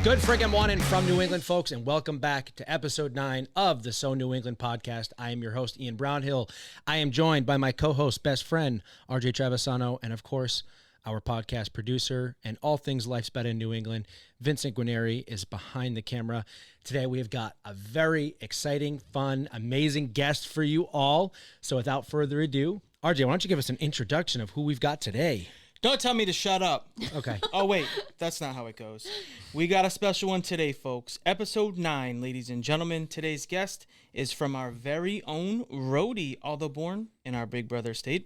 Good friggin' morning from New England, folks, and welcome back to episode 9 of the So New England podcast. I am your host, Ian Brownhill. I am joined by my co-host, best friend, RJ Travisano, and of course, our podcast producer and all things Life's Better in New England, Vincent Guarneri, is behind the camera. Today, we have got a very exciting, fun, amazing guest for you all. So without further ado, RJ, why don't you give us an introduction of who we've got today? Don't tell me to shut up. Okay. Oh, wait. That's not how it goes. We got a special one today, folks. Episode 9, ladies and gentlemen. Today's guest is from our very own Rhode, although born in our big brother state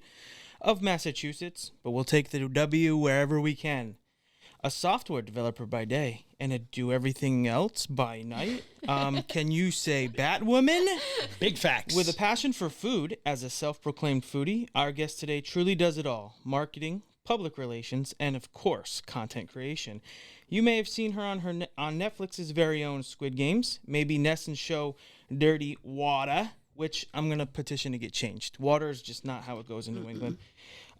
of Massachusetts, but we'll take the W wherever we can. A software developer by day and a do-everything else by night. Can you say Batwoman? Big facts. With a passion for food as a self-proclaimed foodie, our guest today truly does it all. Marketing, public relations, and of course, content creation. You may have seen her on Netflix's very own Squid Games, maybe Nesson's show Dirty Water, which I'm going to petition to get changed. Water is just not how it goes in New England.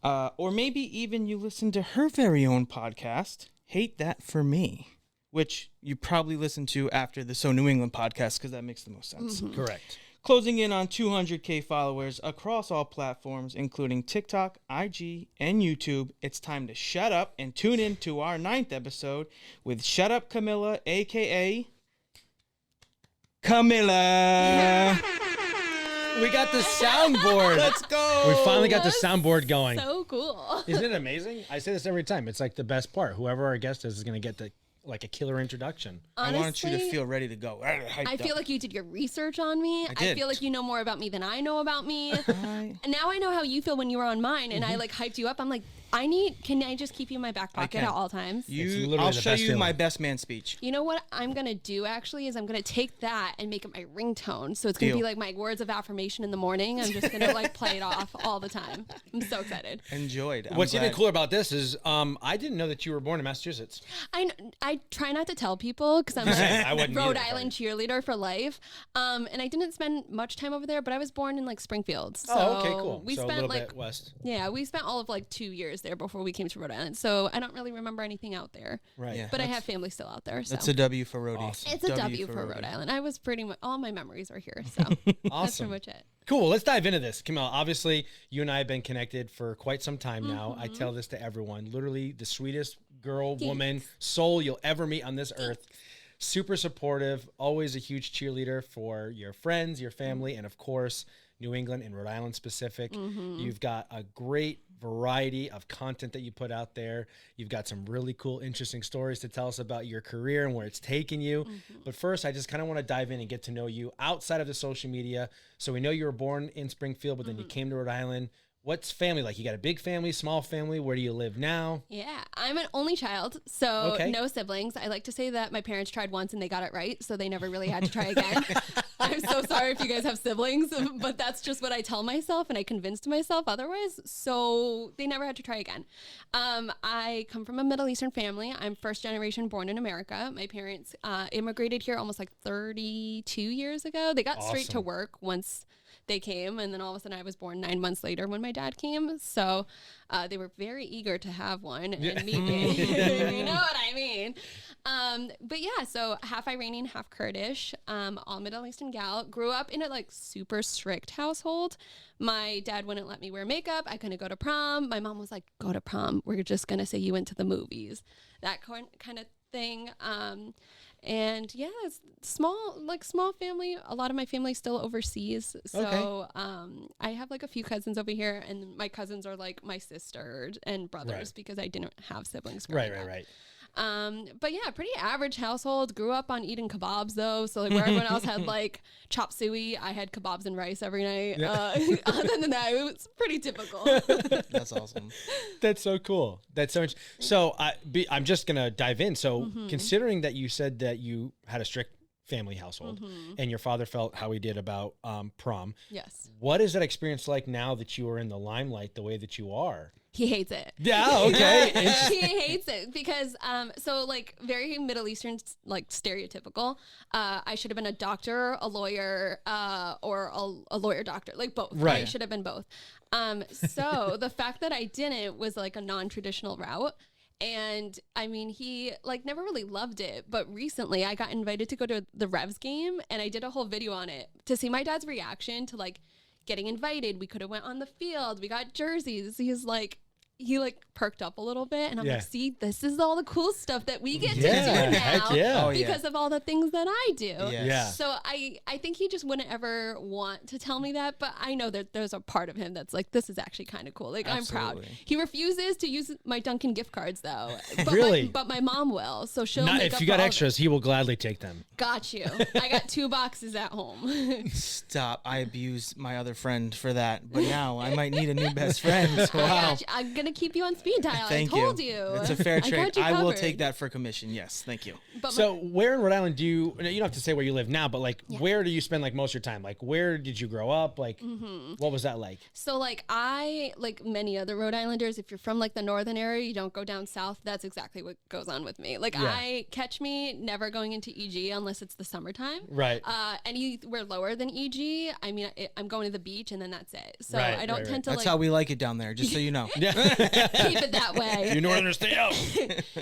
Or maybe even you listen to her very own podcast, Hate That For Me, which you probably listen to after the So New England podcast because that makes the most sense. Mm-hmm. Correct. Closing in on 200K followers across all platforms, including TikTok, IG, and YouTube. It's time to shut up and tune in to our 9th episode with Up Camila, a.k.a. Camilla. We got the soundboard. Let's go. We finally got the soundboard going. So cool. Isn't it amazing? I say this every time. It's like the best part. Whoever our guest is going to get the a killer introduction. Honestly, I want you to feel ready to go. I feel like you did your research on me. I feel like you know more about me than I know about me. And now I know how you feel when you were on mine, and I hyped you up. I'm like, can I just keep you in my back pocket at all times? I'll show you my best man speech. You know what I'm going to do actually is I'm going to take that and make it my ringtone. So it's going to be like my words of affirmation in the morning. I'm just going to play it off all the time. I'm so excited. Enjoyed. What's even cooler about this is I didn't know that you were born in Massachusetts. I try not to tell people because I'm a Rhode Island cheerleader for life. And I didn't spend much time over there, but I was born in Springfield. So okay, cool. We so spent a little bit west. Yeah, we spent all of 2 years there before we came to Rhode Island. So I don't really remember anything out there. Right. Yeah, but I have family still out there. So that's a W for Rhode. Awesome. It's a W for Rhode Island. I was pretty much, all my memories are here. So awesome. That's pretty much it. Cool. Let's dive into this. Camilla, obviously, you and I have been connected for quite some time now. I tell this to everyone. Literally the sweetest girl, woman, soul you'll ever meet on this earth. Super supportive, always a huge cheerleader for your friends, your family, and of course, New England and Rhode Island specific. You've got a great variety of content that you put out there. You've got some really cool, interesting stories to tell us about your career and where it's taken you. But first, I just kind of want to dive in and get to know you outside of the social media. So we know you were born in Springfield, but then you came to Rhode Island. What's family like? You got a big family, small family? Where do you live now? Yeah, I'm an only child, so no siblings. I like to say that my parents tried once and they got it right, so they never really had to try again. I'm so sorry if you guys have siblings, but that's just what I tell myself, and I convinced myself otherwise, so they never had to try again. I come from a Middle Eastern family. I'm first generation born in America. My parents immigrated here almost 32 years ago. They got straight to work once they came, and then all of a sudden I was born 9 months later when my dad came. So they were very eager to have one and meet me. You know what I mean? But yeah, so half Iranian, half Kurdish, all Middle Eastern gal. Grew up in a super strict household. My dad wouldn't let me wear makeup. I couldn't go to prom. My mom was like, go to prom. We're just going to say you went to the movies. That kind of thing. And yeah, it's small family. A lot of my family still overseas. So I have a few cousins over here, and my cousins are my sisters and brothers because I didn't have siblings growing up. Right. But yeah, pretty average household. Grew up on eating kebabs though. So where everyone else had chop suey, I had kebabs and rice every night. Yeah. Other than that, it was pretty typical. That's awesome. That's so cool. That's so much. So I'm just going to dive in. So considering that you said that you had a strict family household and your father felt how he did about prom. Yes. What is that experience like now that you are in the limelight the way that you are? He hates it. Yeah, okay. He hates it because, very Middle Eastern, stereotypical. I should have been a doctor, a lawyer, or a lawyer doctor, both. Right. I should have been both. So the fact that I didn't was a non-traditional route. And I mean, he like never really loved it, but recently I got invited to go to the Revs game, and I did a whole video on it to see my dad's reaction to like getting invited. We could have went on the field. We got jerseys. He perked up a little bit, and I'm like, see, this is all the cool stuff that we get to do now because of all the things that I do. So I think he just wouldn't ever want to tell me that, but I know that there's a part of him that's like, this is actually kind of cool. Like, absolutely. I'm proud. He refuses to use my Dunkin' gift cards though. But really? But my mom will, so she'll if you got extras, he will gladly take them. Got you. I got 2 boxes at home. Stop. I abused my other friend for that, but now I might need a new best friend. Wow. I'm going to keep you on speed dial. Thank I told you. It's a fair trade. I will take that for commission. Yes, thank you. But so where in Rhode Island do you don't have to say where you live now, but like where do you spend like most of your time? Like where did you grow up? Like what was that like? So like I, like many other Rhode Islanders, if you're from like the northern area, you don't go down south. That's exactly what goes on with me. Like I catch me never going into EG unless it's the summertime. Right. Anywhere lower than EG, I mean, I'm going to the beach and then that's it. So I don't tend to That's how we like it down there, just so you know. Keep it that way. You northerners stay out.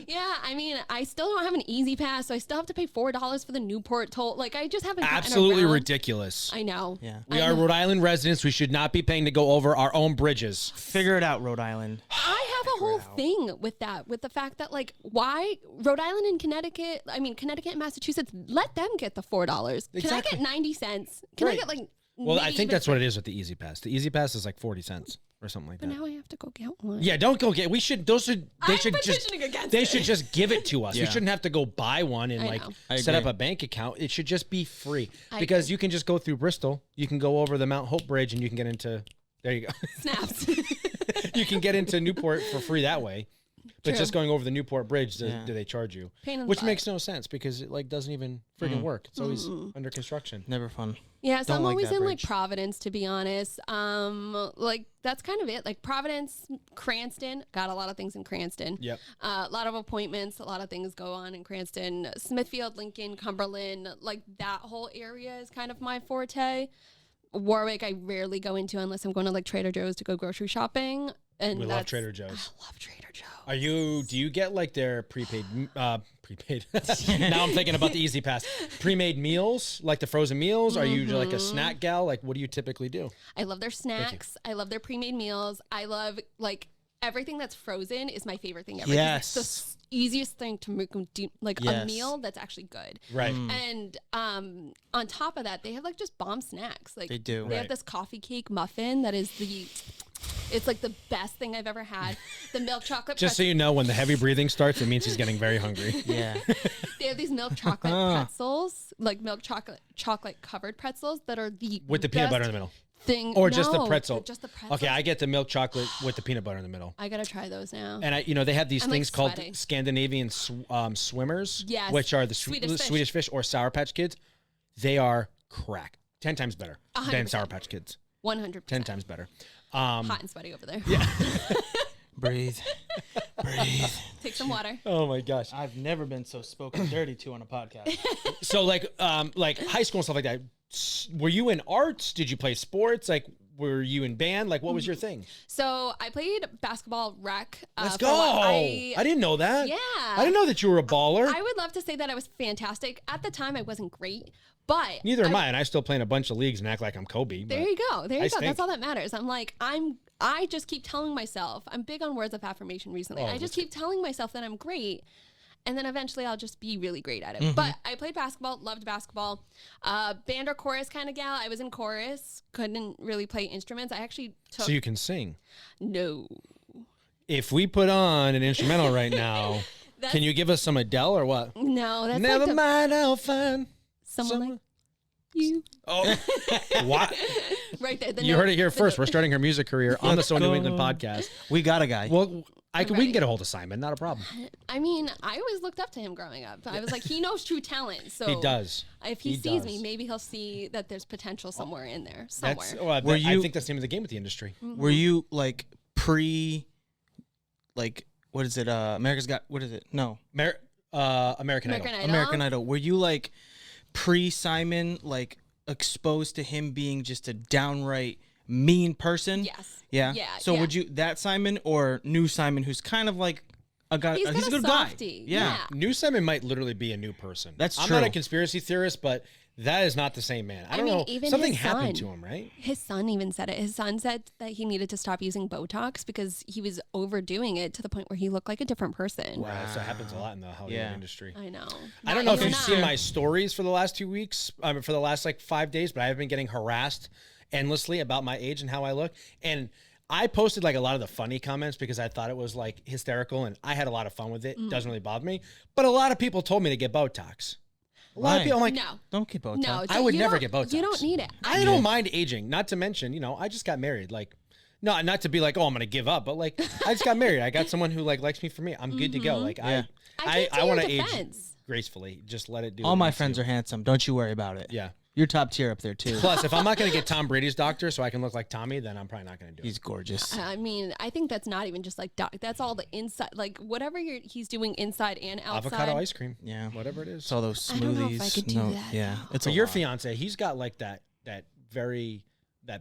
Yeah, I mean, I still don't have an easy pass, so I still have to pay $4 for the Newport toll. Like, I just haven't gotten absolutely around. ridiculous. I know. Yeah. We are Rhode Island residents. We should not be paying to go over our own bridges. Figure it out, Rhode Island. I have a whole thing with that, with the fact that, like, why Rhode Island and Connecticut, and Massachusetts, let them get the $4. Can I get 90 cents? Can I get, like, well, I think that's what it is with the Easy Pass. The Easy Pass is like 40 cents. Or something like that. But now I have to go get one. Yeah, don't go get. They should just give it to us. Yeah. We shouldn't have to go buy one and set up a bank account. It should just be free because you can just go through Bristol. You can go over the Mount Hope Bridge and you can get into. There you go. Snaps. You can get into Newport for free that way. But just going over the Newport Bridge, do they charge you? Which makes no sense because it like doesn't even friggin' work. It's always under construction. Never fun. Yeah, so I'm always in like Providence, to be honest. Like that's kind of it. Like Providence, Cranston, got a lot of things in Cranston. Yep. A lot of appointments, a lot of things go on in Cranston. Smithfield, Lincoln, Cumberland, like that whole area is kind of my forte. Warwick, I rarely go into unless I'm going to like Trader Joe's to go grocery shopping. And we love Trader Joe's. I love Trader Joe's. Do you get like their prepaid? Now I'm thinking about the Easy Pass. Pre-made meals, like the frozen meals. Are you like a snack gal? Like, what do you typically do? I love their snacks. I love their pre-made meals. I love like everything that's frozen is my favorite thing ever. Yes. It's the easiest thing to make like a meal that's actually good. Right. And on top of that, they have like just bomb snacks. Like they do. They have this coffee cake muffin that is it's like the best thing I've ever had. The milk chocolate. Just so you know, when the heavy breathing starts, it means he's getting very hungry. Yeah. They have these milk chocolate pretzels, like milk chocolate covered pretzels that are with the peanut butter in the middle. Just the pretzel. Just the pretzel. Okay, I get the milk chocolate with the peanut butter in the middle. I gotta try those now. And they have these things called Scandinavian swimmers, which are the Swedish fish or Sour Patch Kids. They are crack. 10 times better 100%. Than Sour Patch Kids. 100%. 10 times better. Hot and sweaty over there. Yeah. Breathe. Take some water. Oh my gosh. I've never been so spoken dirty to on a podcast. So like high school and stuff like that. Were you in arts? Did you play sports? Like, were you in band? Like, what was your thing? So I played basketball rec. Let's go. I didn't know that. Yeah. I didn't know that you were a baller. I would love to say that I was fantastic. At the time, I wasn't great. But neither am I, and I still play in a bunch of leagues and act like I'm Kobe. There you go. That's all that matters. I'm like, I just keep telling myself, I'm big on words of affirmation recently. I just keep telling myself that I'm great. And then eventually I'll just be really great at it. Mm-hmm. But I played basketball, loved basketball. Band or chorus kind of gal. I was in chorus, couldn't really play instruments. I actually took... So you can sing? No. If we put on an instrumental right now, can you give us some Adele or what? No, that's Never mind, I'll find... Someone like you. Oh, what? Right there. You heard it here first. We're starting her music career on the So New England podcast. We got a guy. Well, we can get a hold of Simon. Not a problem. I mean, I always looked up to him growing up. I was like, he knows true talent. So he does. If he sees me, maybe he'll see that there's potential somewhere in there. Somewhere. I think that's the name of the game with the industry. Mm-hmm. Were you like what is it? America's Got, what is it? No. American Idol. American Idol. Were you like pre-Simon, like exposed to him being just a downright mean person? Yes. Yeah. So would you, that Simon or new Simon who's kind of like He's a good guy. Yeah. New Simon might literally be a new person. That's I'm true. not a conspiracy theorist, but that is not the same man. I don't know. Even Something his happened son, to him, right? His son even said it. His son said that he needed to stop using Botox because he was overdoing it to the point where he looked like a different person. Wow. So it happens a lot in the Hollywood industry. I know. I don't know if you've seen my stories for the last 2 weeks, for the last like 5 days, but I have been getting harassed endlessly about my age and how I look. And I posted like a lot of the funny comments because I thought it was like hysterical and I had a lot of fun with it. It doesn't really bother me. But a lot of people told me to get Botox. A lot of people, I'm like, no, don't get Botox. No, I would never get Botox. You don't need it. I don't mind aging. Not to mention, I just got married. Like, no, not to be like, oh, I'm gonna give up, but like, I just got married. I got someone who like likes me for me. I'm good to go. Like, I want to age gracefully. Just let it do. All my friends are handsome. Don't you worry about it. Yeah. You're top tier up there too. Plus, if I'm not going to get Tom Brady's doctor so I can look like Tommy, then I'm probably not going to do it. He's gorgeous. I mean, I think that's not even just like that's all the inside, like whatever he's doing inside and outside. Avocado ice cream. Yeah. Whatever it is. It's all those smoothies. I don't know if I could do that. Yeah. It's so your fiance, he's got like that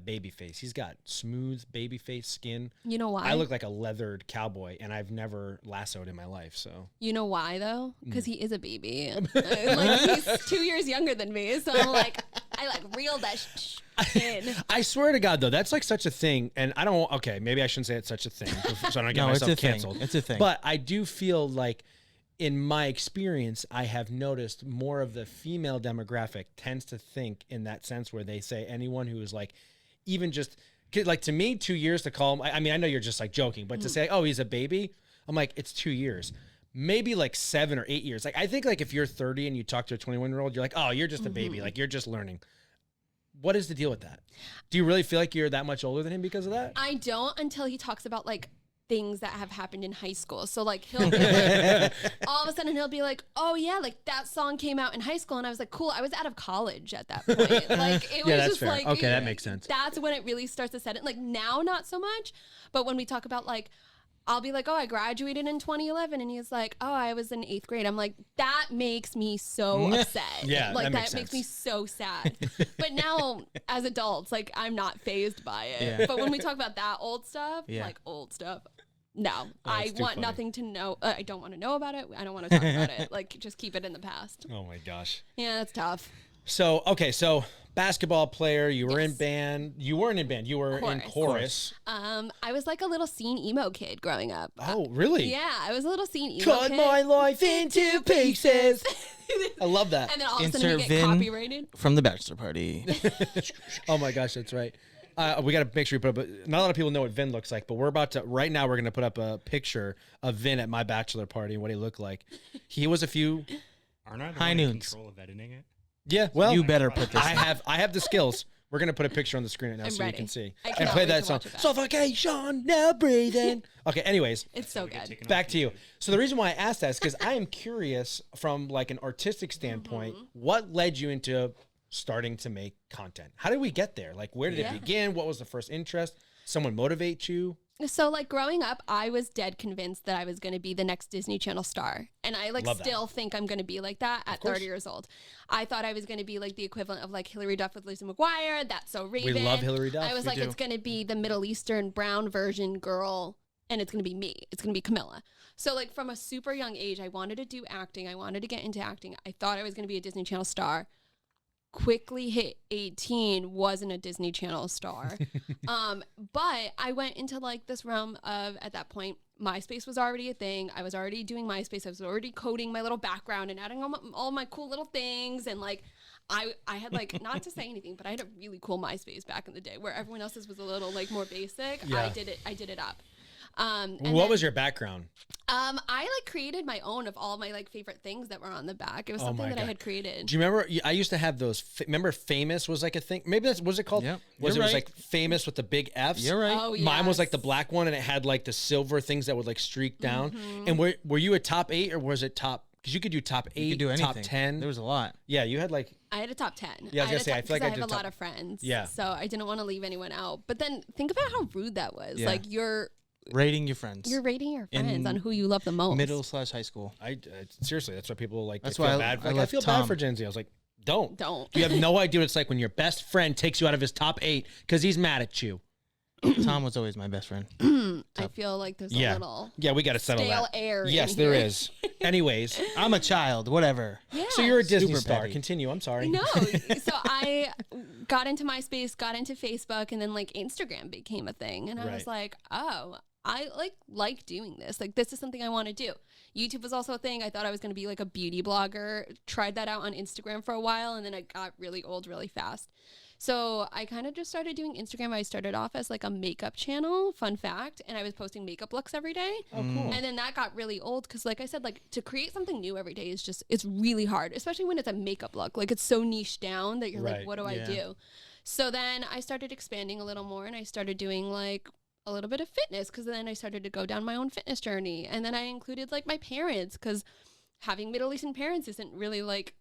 baby face. He's got smooth baby face skin. You know why? I look like a leathered cowboy, and I've never lassoed in my life. So you know why though? Because he is a baby. Like he's 2 years younger than me, so I'm like, I like reeled that in. I swear to God, though, that's like such a thing, and I don't. Okay, maybe I shouldn't say it's such a thing, so I don't get myself canceled. It's a thing. But I do feel like, in my experience, I have noticed more of the female demographic tends to think in that sense where they say anyone who is like, even just like to me, 2 years to call him. I mean, I know you're just like joking, but to say, oh, he's a baby, I'm like, it's 2 years. Maybe like 7 or 8 years. Like, I think like if you're 30 and you talk to a 21-year-old, you're like, oh, you're just a baby. Like, you're just learning. What is the deal with that? Do you really feel like you're that much older than him because of that? I don't until he talks about like things that have happened in high school. So like he'll be like, all of a sudden he'll be like, oh yeah, like that song came out in high school, and I was like, cool, I was out of college at that point. Like it was that's just fair. like, okay, that makes sense. That's when it really starts to set it. Like now, not so much, but when we talk about like, I'll be like, oh, I graduated in 2011, and he's like, oh, I was in 8th grade. I'm like, that makes me so upset. Yeah, like that makes me so sad. But now, as adults, like I'm not fazed by it. Yeah. But when we talk about that old stuff, like old stuff, no, I want nothing to know. I don't want to know about it. I don't want to talk about it. Like, just keep it in the past. Oh my gosh. Yeah, that's tough. So, okay, basketball player, you were in band. You weren't in band. You were in chorus. I was like a little scene emo kid growing up. Oh, really? Yeah, I was a little scene emo Cut kid. my life into pieces. I love that. And then all of a sudden we get copyrighted. From the bachelor party. Oh my gosh, that's right. We got to make sure we put up. Not a lot of people know what Vin looks like, but we're about to. Right now, we're going to put up a picture of Vin at my bachelor party and what he looked like. He was a few. Aren't I the high one in noons. control of editing it? Yeah, well, You better put this. I have the skills. We're going to put a picture on the screen right now I'm so ready. you can see I and cannot play wait that to song. watch it back. Suffocation, now breathing. Okay, anyways. It's so good. Back to you. So the reason why I asked that is because I am curious from like an artistic standpoint, what led you into starting to make content? How did we get there? Like, where did it begin? What was the first interest? Someone motivate you? So like growing up, I was dead convinced that I was going to be the next Disney Channel star. And I like still think I'm going to be like that at 30 years old. I thought I was going to be like the equivalent of like Hilary Duff with Lizzie McGuire. That's So Raven. We love Hilary Duff. I was like, it's going to be the Middle Eastern brown version girl, and it's going to be me. It's going to be Camilla. So like from a super young age, I wanted to do acting. I wanted to get into acting. I thought I was going to be a Disney Channel star. Quickly hit 18, wasn't a Disney Channel star. But I went into like this realm of, at that point, MySpace was already a thing. I was already doing MySpace. I was already coding my little background and adding all my cool little things. And like, I had like, not to say anything, but I had a really cool MySpace back in the day where everyone else's was a little like more basic. Yeah. I did it up. What was your background? I like created my own of all my like favorite things that were on the back. It was something that I had created. Do you remember? I used to have those. Remember, Famous was like a thing. Maybe that's was it called? Yep. Was like Famous with the big F's? You're right. Oh, Mine was yes. like the black one, and it had like the silver things that would like streak down. And were you a top 8 or was it top? Because you could do top 8, You could do anything. top 10. There was a lot. Yeah, you had like. I had a top 10. Yeah, I was gonna say, I feel like I have did a top- lot of friends. Yeah. So I didn't want to leave anyone out. But then think about how rude that was. Yeah. Like you're Rating your friends. rating your friends In on who you love the most. Middle/high school. Seriously, that's why people like. That's they feel why bad. I Like, I left feel Tom. bad for Gen Z. I was like, don't. Don't. You have no idea what it's like when your best friend takes you out of his top 8 because he's mad at you. Tom was always my best friend. I feel like there's a little we got to settle stale that. air. Yes, in there here. is. Anyways, I'm a child, whatever. Yeah. so you're a Disney Super star. petty. Continue. I'm sorry. No, so I got into MySpace, got into Facebook, and then like Instagram became a thing, and I was like, oh, I like doing this. Like, this is something I want to do. YouTube was also a thing. I thought I was going to be like a beauty blogger. Tried that out on Instagram for a while, and then I got really old really fast. So I kind of just started doing Instagram. I started off as like a makeup channel, fun fact, and I was posting makeup looks every day. Oh, cool. And then that got really old because, like I said, like to create something new every day is just, it's really hard, especially when it's a makeup look. Like, it's so niche down that you're like, what do I do? So then I started expanding a little more, and I started doing like a little bit of fitness, because then I started to go down my own fitness journey. And then I included like my parents, because having Middle Eastern parents isn't really like,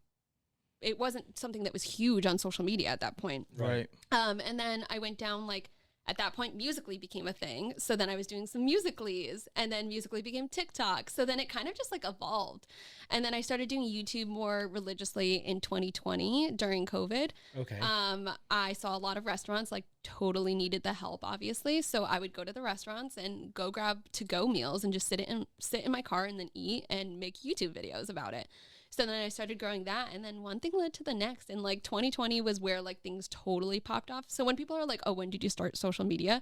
it wasn't something that was huge on social media at that point. Right. And then I went down, like, at that point, Musical.ly became a thing. So then I was doing some Musical.lys, and then Musical.ly became TikTok. So then it kind of just like evolved. And then I started doing YouTube more religiously in 2020 during COVID. Okay. I saw a lot of restaurants like totally needed the help, obviously. So I would go to the restaurants and go grab to-go meals and just sit in my car and then eat and make YouTube videos about it. So then I started growing that, and then one thing led to the next. And like 2020 was where like things totally popped off. So when people are like, oh, when did you start social media?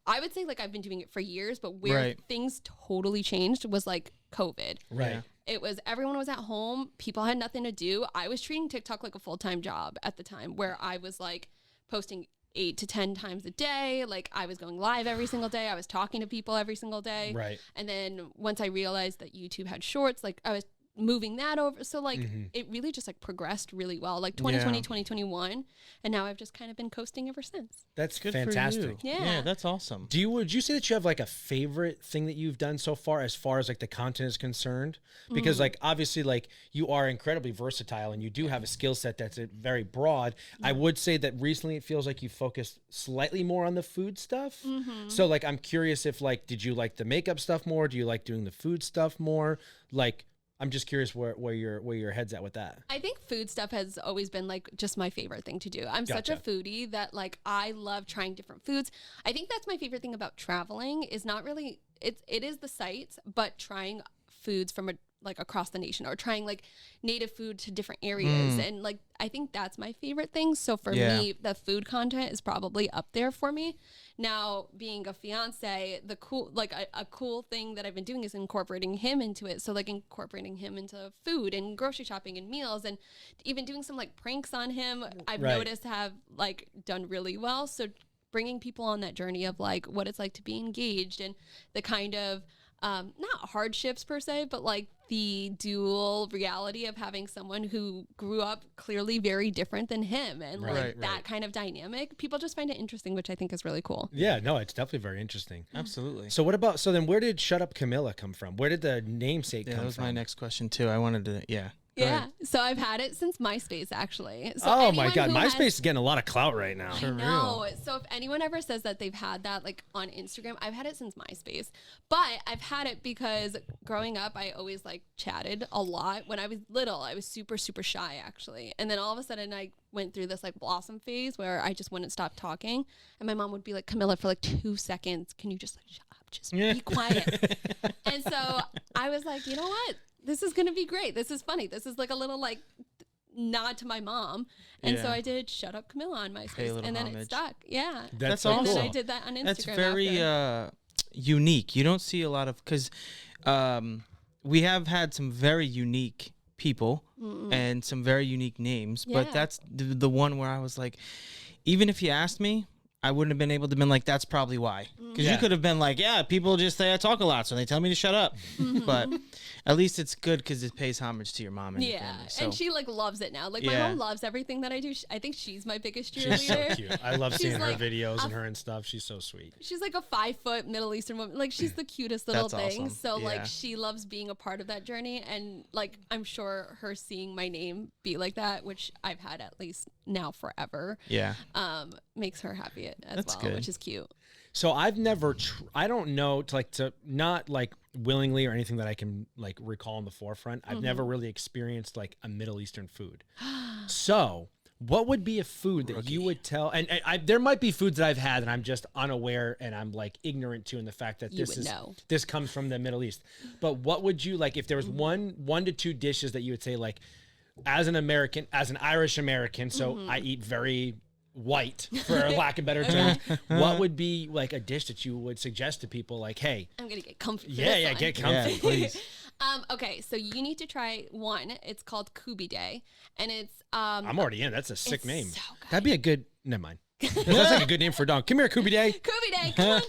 I would say like I've been doing it for years, but where things totally changed was like COVID. Right. It was, everyone was at home. People had nothing to do. I was treating TikTok like a full-time job at the time, where I was like posting 8 to 10 times a day. Like, I was going live every single day. I was talking to people every single day. Right. And then once I realized that YouTube had shorts, like I was moving that over. So like it really just like progressed really well, like 2020, 2021. And now I've just kind of been coasting ever since. That's good. Fantastic. Yeah, that's awesome. Would you say that you have like a favorite thing that you've done so far as like the content is concerned? Because like obviously like you are incredibly versatile and you do have a skill set that's very broad. I would say that recently it feels like you focused slightly more on the food stuff. So like I'm curious if like, did you like the makeup stuff more? Do you like doing the food stuff more? Like, I'm just curious where your head's at with that. I think food stuff has always been like just my favorite thing to do. I'm such a foodie that like I love trying different foods. I think that's my favorite thing about traveling is not really, it is the sights, but trying foods from like across the nation, or trying like native food to different areas. And like, I think that's my favorite thing. So for me, the food content is probably up there for me. Now, being a fiance, the cool, like a cool thing that I've been doing is incorporating him into it. So like incorporating him into food and grocery shopping and meals, and even doing some like pranks on him, I've noticed have like done really well. So bringing people on that journey of like what it's like to be engaged, and the kind of not hardships per se, but like the dual reality of having someone who grew up clearly very different than him, and that kind of dynamic. People just find it interesting, which I think is really cool. Yeah, no, it's definitely very interesting. Absolutely. So what about, so then where did Shut Up Camila come from? Where did the namesake come from? That was my next question too. I wanted to, Yeah, so I've had it since MySpace, actually. So oh my God, MySpace is getting a lot of clout right now. I know. So if anyone ever says that they've had that like on Instagram, I've had it since MySpace. But I've had it because growing up, I always like chatted a lot. When I was little, I was super, super shy actually. And then all of a sudden I went through this like blossom phase where I just wouldn't stop talking. And my mom would be like, Camilla, for like 2 seconds, can you just like shut up? Just be quiet. And so I was like, you know what? This is going to be great. This is funny. This is like a little like nod to my mom. And so I did Shut Up Camilla on MySpace, and then it stuck. Yeah. That's awesome. And then I did that on Instagram. That's very unique. You don't see a lot of, because we have had some very unique people and some very unique names, but that's the one where I was like, even if you asked me, I wouldn't have been able to been like, that's probably why. Because you could have been like, yeah, people just say I talk a lot, so they tell me to shut up. But at least it's good because it pays homage to your mom and your family. So. And she like loves it now. Like my mom loves everything that I do. I think she's my biggest cheerleader. She's so cute. I love seeing her videos and her and stuff. She's so sweet. She's like a 5-foot Middle Eastern woman. Like she's the cutest little thing. Awesome. So like she loves being a part of that journey. And like I'm sure her seeing my name be like that, which I've had at least now forever. Yeah. Makes her happy as well, which is cute. So I've never, I don't know, to not like willingly or anything that I can like recall in the forefront. I've never really experienced like a Middle Eastern food. So What would be a food that you would tell? And there might be foods that I've had and I'm just unaware and I'm like ignorant to in the fact that this comes from the Middle East. But what would you like if there was one to two dishes that you would say like, as an American, as an Irish American, so I eat very white for lack of better terms. What would be like a dish that you would suggest to people? Like, hey, I'm gonna get comfy. Get comfy, please. Okay, so you need to try one. It's called Kubide, and it's I'm already in. That's a sick name. So good. That'd be a good. Never mind. That's like a good name for a dog. Come here, Kubide. Kubide, come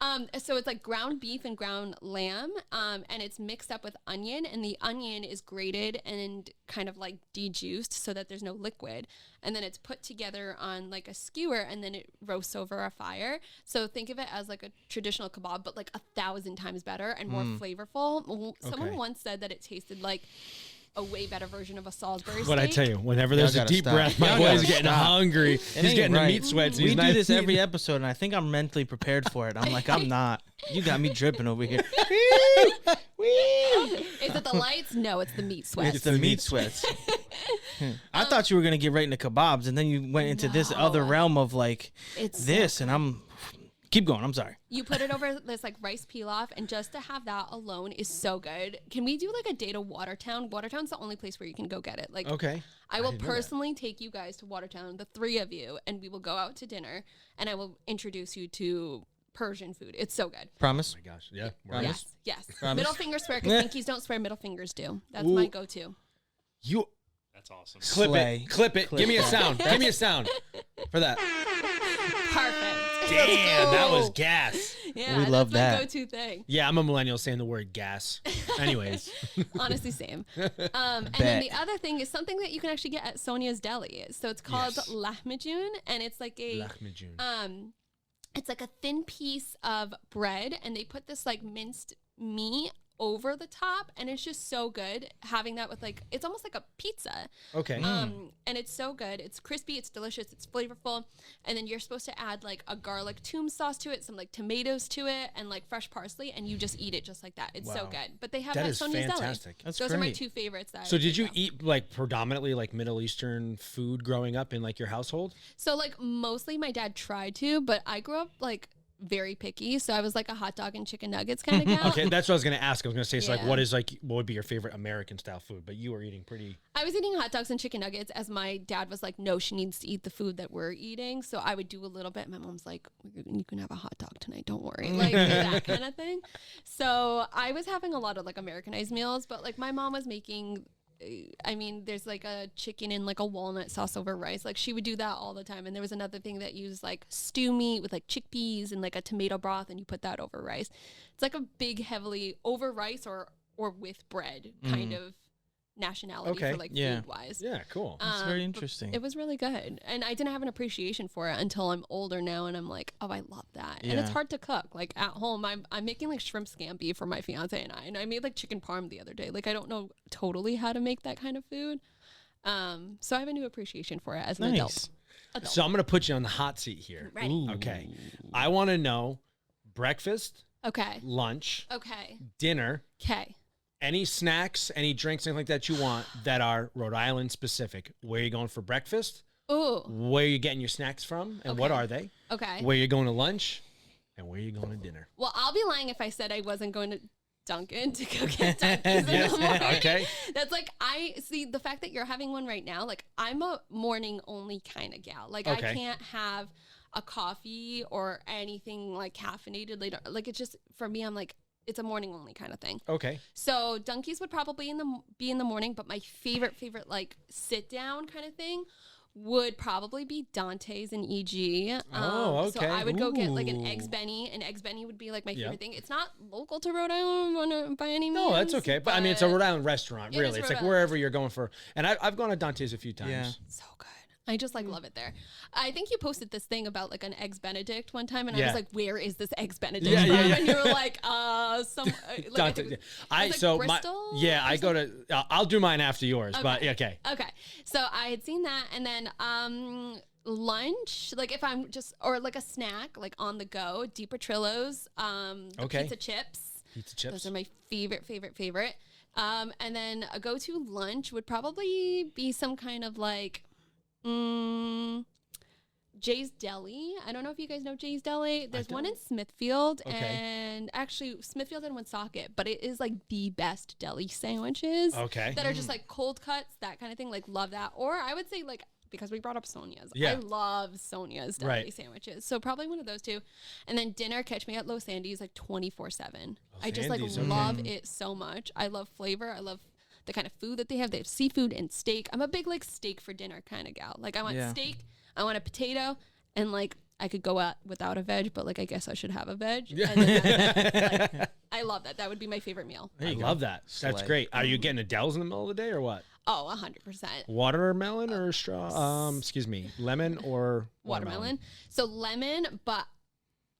on. So it's like ground beef and ground lamb, and it's mixed up with onion, and the onion is grated and kind of like dejuiced so that there's no liquid, and then it's put together on like a skewer, and then it roasts over a fire. So think of it as like a traditional kebab, but like 1,000 times better and more flavorful. Someone once said that it tasted like a way better version of a Salisbury steak. But I tell you, whenever there's a deep breath, my boy's getting hungry. He's getting the meat sweats. We do this every episode, and I think I'm mentally prepared for it. I'm like, I'm not. You got me dripping over here. Is it the lights? No, it's the meat sweats. It's the meat sweats. I thought you were going to get right into kebabs, and then you went into this other realm of like this, and I'm... Keep going. I'm sorry. You put it over this like rice pilaf, and just to have that alone is so good. Can we do like a day to Watertown? Watertown's the only place where you can go get it. Like, okay, I will personally take you guys to Watertown, the three of you, and we will go out to dinner, and I will introduce you to Persian food. It's so good. Promise? Oh my gosh, yeah. Promise? Yes. Promise? Middle finger swear because pinkies don't swear, middle fingers do. That's my go-to. That's awesome. Clip it. Give me a sound. Give me a sound for that. Perfect. Damn, that was gas. Yeah, we love that's that. my go-to thing. Yeah, I'm a millennial saying the word gas. Anyways. Honestly, same. And then the other thing is something that you can actually get at Sonia's Deli. So it's called lahmacun, and it's like it's like a thin piece of bread, and they put this like minced meat over the top, and it's just so good having that with like, it's almost like a pizza. Okay. And it's so good. It's crispy, it's delicious, it's flavorful, and then you're supposed to add like a garlic tomato sauce to it, some like tomatoes to it, and like fresh parsley, and you just eat it just like that. It's so good. But they have that at Sonia's Deli. Those are my two favorites. So did you eat like predominantly like Middle Eastern food growing up in like your household? So like mostly my dad tried to, but I grew up like very picky, so I was like a hot dog and chicken nuggets kind of gal. Okay, that's what I was gonna ask. I was gonna say, so like, what would be your favorite American style food? But you were eating pretty. I was eating hot dogs and chicken nuggets, as my dad was like, no, she needs to eat the food that we're eating. So I would do a little bit. My mom's like, you can have a hot dog tonight, don't worry, like that kind of thing. So I was having a lot of like Americanized meals, but like my mom was making. I mean, there's like a chicken and like a walnut sauce over rice. Like she would do that all the time. And there was another thing that used like stew meat with like chickpeas and like a tomato broth, and you put that over rice. It's like a big, heavily over rice or with bread kind of nationality for like food wise. Yeah, cool. It's very interesting. It was really good. And I didn't have an appreciation for it until I'm older now, and I'm like, oh, I love that. And it's hard to cook. Like at home, I'm making like shrimp scampi for my fiance and I made like chicken parm the other day. Like I don't know totally how to make that kind of food. So I have a new appreciation for it as an adult. So I'm going to put you on the hot seat here. Ready. Okay. I want to know breakfast. Okay. Lunch. Okay. Dinner. Okay. Any snacks, any drinks, anything like that you want that are Rhode Island specific. Where are you going for breakfast? Ooh. Where are you getting your snacks from? And what are they? Okay. Where are you going to lunch? And where are you going to dinner? Well, I'll be lying if I said I wasn't going to Dunkin' to go get Dunkies in the morning. Okay. That's like, I see the fact that you're having one right now. Like I'm a morning only kind of gal. Like I can't have a coffee or anything like caffeinated later. Like it's just, for me, I'm like, it's a morning only kind of thing. Okay. So Dunkies would probably be in the morning, but my favorite like sit down kind of thing would probably be Dante's and EG. So I would go get like an Eggs Benny, and Eggs Benny would be like my favorite thing. It's not local to Rhode Island by any means. No, that's okay. But I mean, it's a Rhode Island restaurant, really. It's like wherever you're going for. And I've gone to Dante's a few times. Yeah. So good. I just like love it there. I think you posted this thing about like an Eggs Benedict one time, and I was like, "Where is this Eggs Benedict from?" And you were like, "Some." Like, I go to. I'll do mine after yours, but okay. Okay, so I had seen that, and then lunch, like if I'm just or like a snack, like on the go, Deep Petrillo's, pizza chips. Pizza chips. Those are my favorite. And then a go-to lunch would probably be some kind of like Jay's Deli. I don't know if you guys know Jay's Deli. There's one in Smithfield, and actually Smithfield and Woonsocket, but it is like the best deli sandwiches. That are just like cold cuts, that kind of thing. Like, love that. Or I would say, like, because we brought up Sonia's. I love Sonia's deli sandwiches. So probably one of those two. And then dinner, catch me at Los Andes like 24/7. I just like love it so much. I love flavor. I love the kind of food that they have. They have seafood and steak. I'm a big like steak for dinner kind of gal. Like, I want steak, I want a potato, and like I could go out without a veg, but like I guess I should have a veg. And then like, I love that. That would be my favorite meal. I love that. That's great. Are you getting a Del's in the middle of the day or what? Oh, 100%. Watermelon or straw? Lemon or watermelon? So lemon, but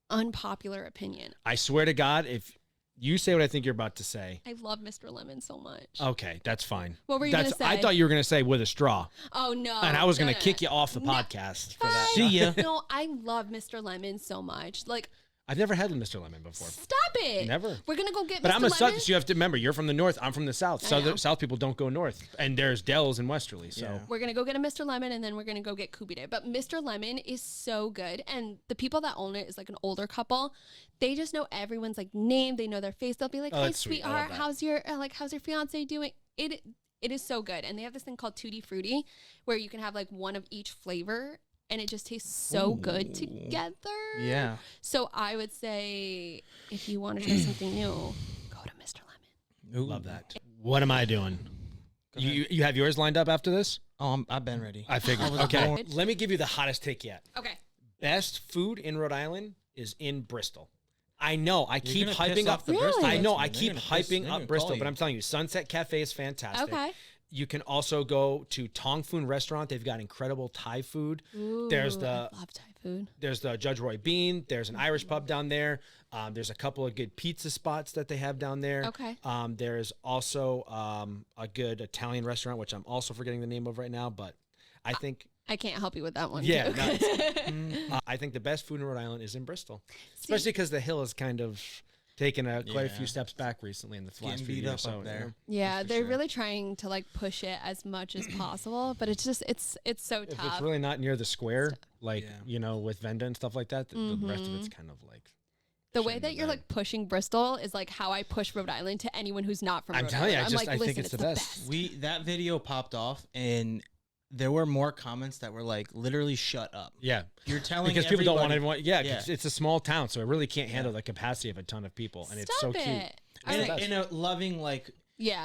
unpopular opinion. I swear to God, if you say what I think you're about to say. I love Mr. Lemon so much. Okay, that's fine. What were you going to say? I thought you were going to say with a straw. Oh, no. And I was going to kick you off the podcast for that. See ya. No, I love Mr. Lemon so much. Like, I've never had Mr. Lemon before. Stop it. Never. We're going to go get But Mr. I'm a Lemon. so you have to remember, you're from the north. I'm from the south. South people don't go north. And there's Del's in Westerly. So we're going to go get a Mr. Lemon, and then we're going to go get Kubide. But Mr. Lemon is so good. And the people that own it is like an older couple. They just know everyone's like name. They know their face. They'll be like, "Hey, sweetheart, how's your fiance doing?" It is so good. And they have this thing called Tutti Frutti, where you can have like one of each flavor, and it just tastes so good together. Yeah. So I would say, if you want to try something new, go to Mr. Lemon. Love that. What am I doing? You have yours lined up after this? Oh, I've been ready. I figured. Okay. Let me give you the hottest take yet. Okay. Best food in Rhode Island is in Bristol. I know. I keep hyping up the Bristol. I know. I keep hyping up Bristol, but I'm telling you, Sunset Cafe is fantastic. Okay. You can also go to Tong Foon Restaurant. They've got incredible Thai food. Ooh, I love Thai food. There's the Judge Roy Bean. There's an Irish pub down there. There's a couple of good pizza spots that they have down there. Okay. There's also a good Italian restaurant, which I'm also forgetting the name of right now, but I think... I can't help you with that one. Yeah. I think the best food in Rhode Island is in Bristol, especially because the hill has kind of taken quite a few steps back recently in the last few years. Up there. Yeah, they're really trying to like push it as much as possible, but it's just it's so tough. If it's really not near the square, like with Venda and stuff like that, the rest of it's kind of like. The way that you're like pushing Bristol is like how I push Rhode Island to anyone who's not from Rhode Island. I'm telling you, I'm like, I think it's the best. That video popped off and there were more comments that were like, literally shut up. Yeah. You're telling because people don't want everyone. Yeah, Yeah. it's a small town, so it really can't handle the capacity of a ton of people. And it's so cute. In a loving, like,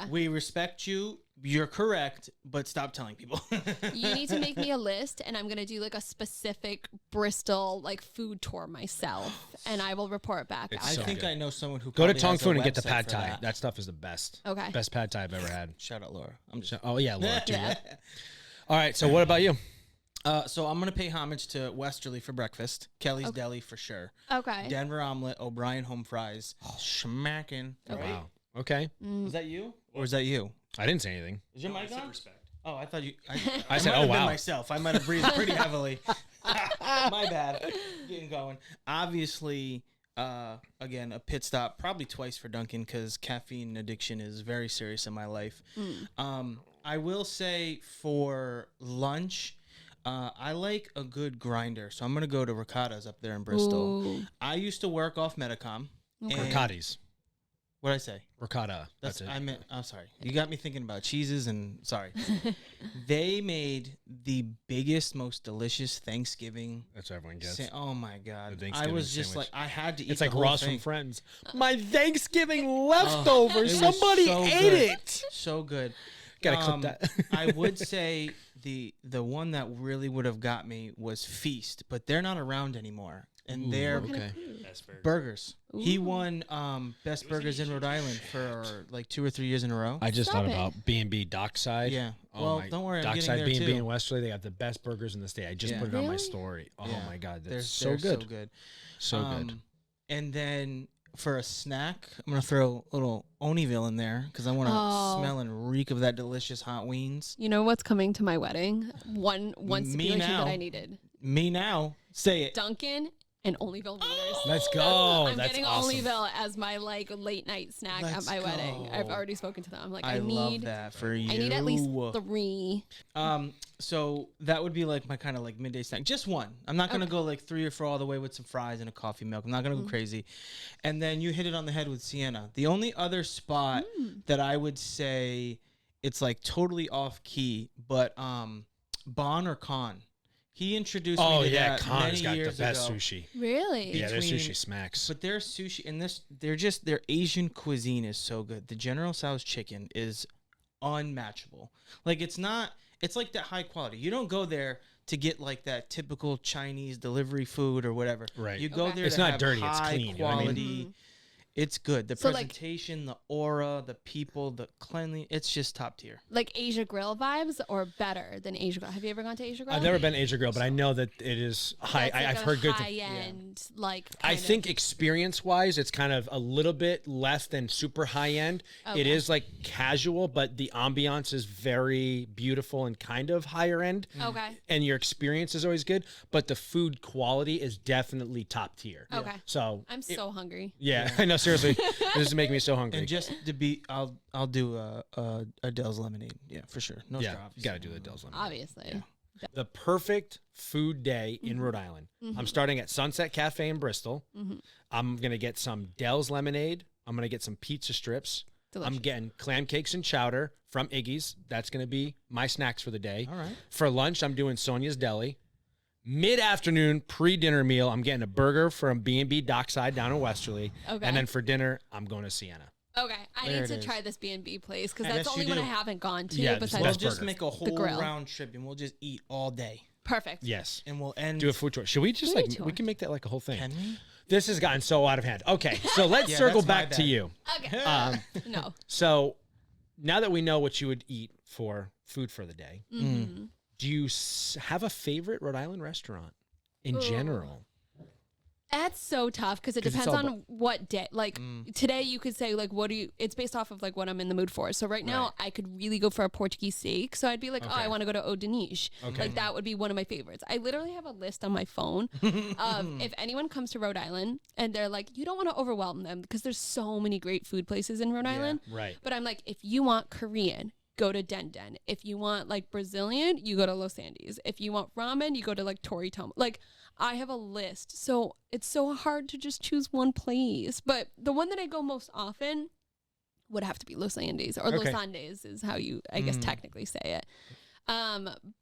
we respect you. You're correct, but stop telling people. You need to make me a list, and I'm going to do like a specific Bristol like food tour myself, and I will report back. I think I know someone who go to probably Tong has a Foon and get the website pad for thai. That stuff is the best. Okay. Best pad thai I've ever had. Shout out Laura. Oh yeah, Laura too. All right, so what about you? So I'm going to pay homage to Westerly for breakfast. Kelly's Deli for sure. Okay. Denver omelet, O'Brien home fries. Schmacking. Okay. Wow. Okay. Is that you? Or is that you? I didn't say anything. Is your mic on? Respect. Oh, I thought you... I said, might have been wow. myself. I might have breathed pretty heavily. My bad. Getting going. Obviously, again, a pit stop probably twice for Duncan because caffeine addiction is very serious in my life. I will say for lunch... I like a good grinder, so I'm going to go to Ricotta's up there in Bristol. Ooh. I used to work off Medicom. Okay. Riccatti's. What did I say? Ricotta. That's it. I'm sorry. You got me thinking about cheeses and sorry. They made the biggest, most delicious Thanksgiving. That's what everyone gets. Oh my God. The I was just sandwich. like, I had to eat It's the like whole Ross thing. from Friends. My Thanksgiving leftovers. It was Somebody so ate good. it. So good. Gotta clip that. I would say the one that really would have got me was Feast, but they're not around anymore. And they're okay. burgers. He won best burgers in Rhode Island for like 2 or 3 years in a row. I just thought about B&B Dockside. Yeah. Oh well, my, don't worry, I'm Dockside getting there B&B too. in Westerly, they have the best burgers in the state. I just put it on my story. Oh my God, they're so good. So good. So good. And then for a snack, I'm gonna throw a little Oniville in there because I want to smell and reek of that delicious hot wings. You know what's coming to my wedding? One stipulation that I needed. Me now. Say it. Duncan and Oliville wieners. Let's go. I'm That's getting awesome. Oliville as my like late night snack at my wedding. I've already spoken to them. I'm like, I love need that for you. I need at least 3. So that would be like my kind of like midday snack. Just one. I'm not gonna go like 3 or 4 all the way with some fries and a coffee milk. I'm not gonna go crazy. And then you hit it on the head with Sienna. The only other spot that I would say it's like totally off key, but Bon or Con. He introduced me to that Con's many got years the best ago. sushi. Really? Yeah, their sushi smacks. But their sushi and their Asian cuisine is so good. The General Tso's chicken is unmatchable. Like it's like that high quality. You don't go there to get like that typical Chinese delivery food or whatever. Right. You go there It's to not have dirty, high it's clean, you know what I mean? quality. It's good. The So, like- presentation, the aura, the people, the cleanliness, it's just top tier. Like Asia Grill vibes or better than Asia Grill? Have you ever gone to Asia Grill? I've never been Asia Grill, but I know that it is high. That's like I've a heard good high things. end, like I kind think of- experience-wise, it's kind of a little bit less than super high-end. It Okay. is like casual, but the ambiance is very beautiful and kind of higher-end. Okay. And your experience is always good, but the food quality is definitely top tier. Okay. So I'm so hungry. yeah, I know. Seriously, this is making me so hungry. And just to be, I'll do a Dell's lemonade. Yeah, for sure. No yeah, straw. you got to do the Dell's lemonade. Obviously. The perfect food day in Rhode Island. I'm starting at Sunset Cafe in Bristol. I'm going to get some Dell's lemonade. I'm going to get some pizza strips. Delicious. I'm getting clam cakes and chowder from Iggy's. That's going to be my snacks for the day. All right. For lunch, I'm doing Sonia's Deli. Mid-afternoon, pre-dinner meal, I'm getting a burger from B&B Dockside down in Westerly. Okay. And then for dinner, I'm going to Sienna. Okay, I There need it to is. try this B&B place because I that's guess the you only one do. I haven't gone to. Yeah, besides just We'll best just burger. make a whole grill. round trip and we'll just eat all day. Perfect. Yes. And we'll end. Do a food tour. Should we just Food like, tour. we can make that like a whole thing. Can we? This has gotten so out of hand. Okay, so let's Yeah, circle that's my back to bad. you. Okay. No. So now that we know what you would eat for food for the day, do you have a favorite Rhode Island restaurant in general? That's so tough because it 'Cause it's depends all on what day. Like today, you could say like, what do you? It's based off of like what I'm in the mood for. So right now, I could really go for a Portuguese steak. So I'd be like, oh, I want to go to Eau de Niche. Like that would be one of my favorites. I literally have a list on my phone of if anyone comes to Rhode Island and they're like, you don't want to overwhelm them because there's so many great food places in Rhode Island. Right. But I'm like, if you want Korean, go to Den Den. If you want like Brazilian, you go to Los Andes. If you want ramen, you go to like Toritomo. Like I have a list. So it's so hard to just choose one place. But the one that I go most often would have to be Los Andes or Los Andes is how you, I guess, technically say it.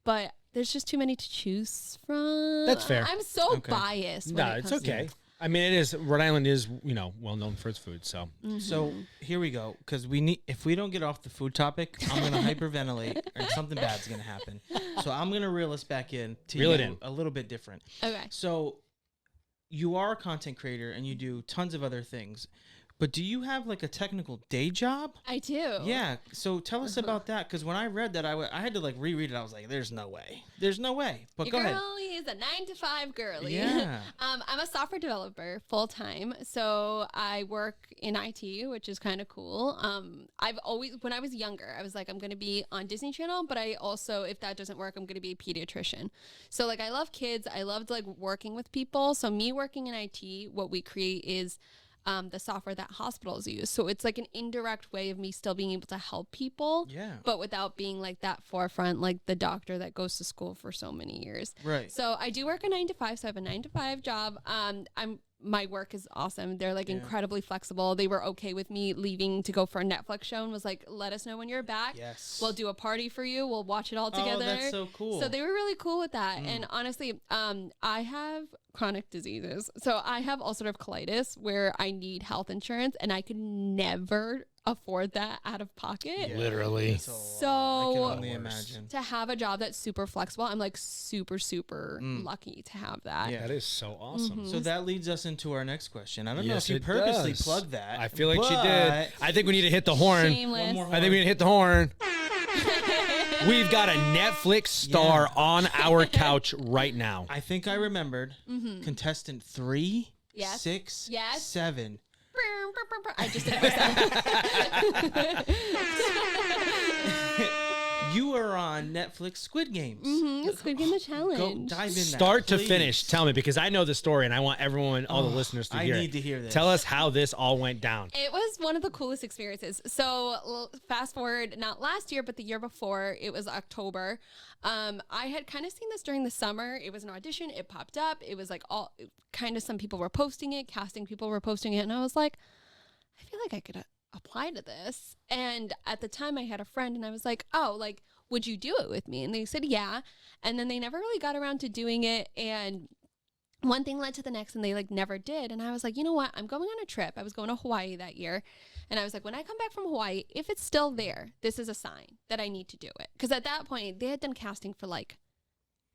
But there's just too many to choose from. That's fair. I'm so biased. No, when it it's comes to- okay. I mean, it is. Rhode Island is, well known for its food. So So here we go. Because if we don't get off the food topic, I'm gonna hyperventilate and something bad's gonna happen. So I'm gonna reel us back in to Reel it you in. a little bit different. Okay. So you are a content creator and you do tons of other things, but do you have like a technical day job? I do. Yeah. So tell us about that. Because when I read that, I had to like reread it. I was like, there's no way. There's no way. But Your go ahead. girlie is a 9-to-5 girly. Yeah. I'm a software developer full time. So I work in IT, which is kind of cool. I've always, when I was younger, I was like, I'm going to be on Disney Channel, but I also, if that doesn't work, I'm going to be a pediatrician. So like, I love kids. I loved like working with people. So me working in IT, what we create is the software that hospitals use. So it's like an indirect way of me still being able to help people, Yeah. but without being like that forefront, like the doctor that goes to school for so many years. Right. So I do work a 9-to-5. So I have a 9-to-5 job. My work is awesome. They're like incredibly flexible. They were okay with me leaving to go for a Netflix show and was like, let us know when you're back. Yes. We'll do a party for you. We'll watch it all together. Oh, that's so cool. So they were really cool with that. And honestly, I have chronic diseases. So I have ulcerative colitis where I need health insurance and I could never afford that out of pocket. literally. I So can only imagine. to have a job that's super flexible, I'm like super lucky to have that. Yeah. That is so awesome. So that leads us into our next question. I don't know Yes, if you it purposely does. plugged that. I feel like she did. but- I think we need to hit the horn. Shameless. One more I think we need to hit the horn. We've got a Netflix star on our couch right now. I think I remembered contestant 3, Yes. 6, Yes. 7. I just did it myself. You are on Netflix Squid Games. Squid Game the Challenge. Go dive in Start that, to finish. Tell me, because I know the story and I want everyone, all the listeners to hear it. I need to hear this. Tell us how this all went down. It was one of the coolest experiences. So fast forward, not last year, but the year before, it was October. I had kind of seen this during the summer. It was an audition. It popped up. It was like all kind of, some people were posting it, casting people were posting it. And I was like, I feel like I could apply to this. And at the time I had a friend and I was like, oh, like, would you do it with me? And they said, yeah. And then they never really got around to doing it. And one thing led to the next and they like never did. And I was like, you know what? I'm going on a trip. I was going to Hawaii that year. And I was like, when I come back from Hawaii, if it's still there, this is a sign that I need to do it. Because at that point, they had done casting for like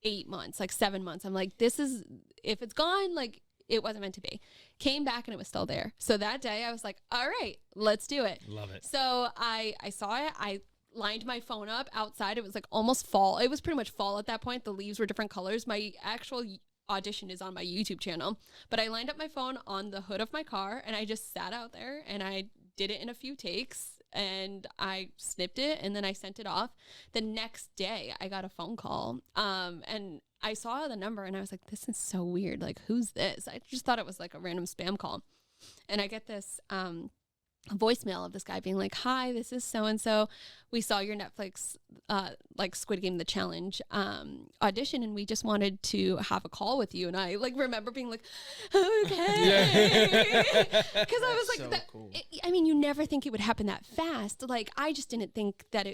8 months, like 7 months. I'm like, this is, if it's gone, like, it wasn't meant to be. Came back and it was still there. So that day I was like, all right, let's do it. Love it. So I saw it. I lined my phone up outside. It was like almost fall. It was pretty much fall at that point. The leaves were different colors. My actual audition is on my YouTube channel. But I lined up my phone on the hood of my car and I just sat out there and I did it in a few takes. And I snipped it and then I sent it off. The next day I got a phone call and I saw the number and I was like, this is so weird. Like, who's this? I just thought it was like a random spam call. And I get this voicemail of this guy being like, hi, this is so-and-so. We saw your Netflix like Squid Game the Challenge audition and we just wanted to have a call with you. And I like remember being like, okay. Because I was like, so cool. I mean, you never think it would happen that fast. Like, I just didn't think that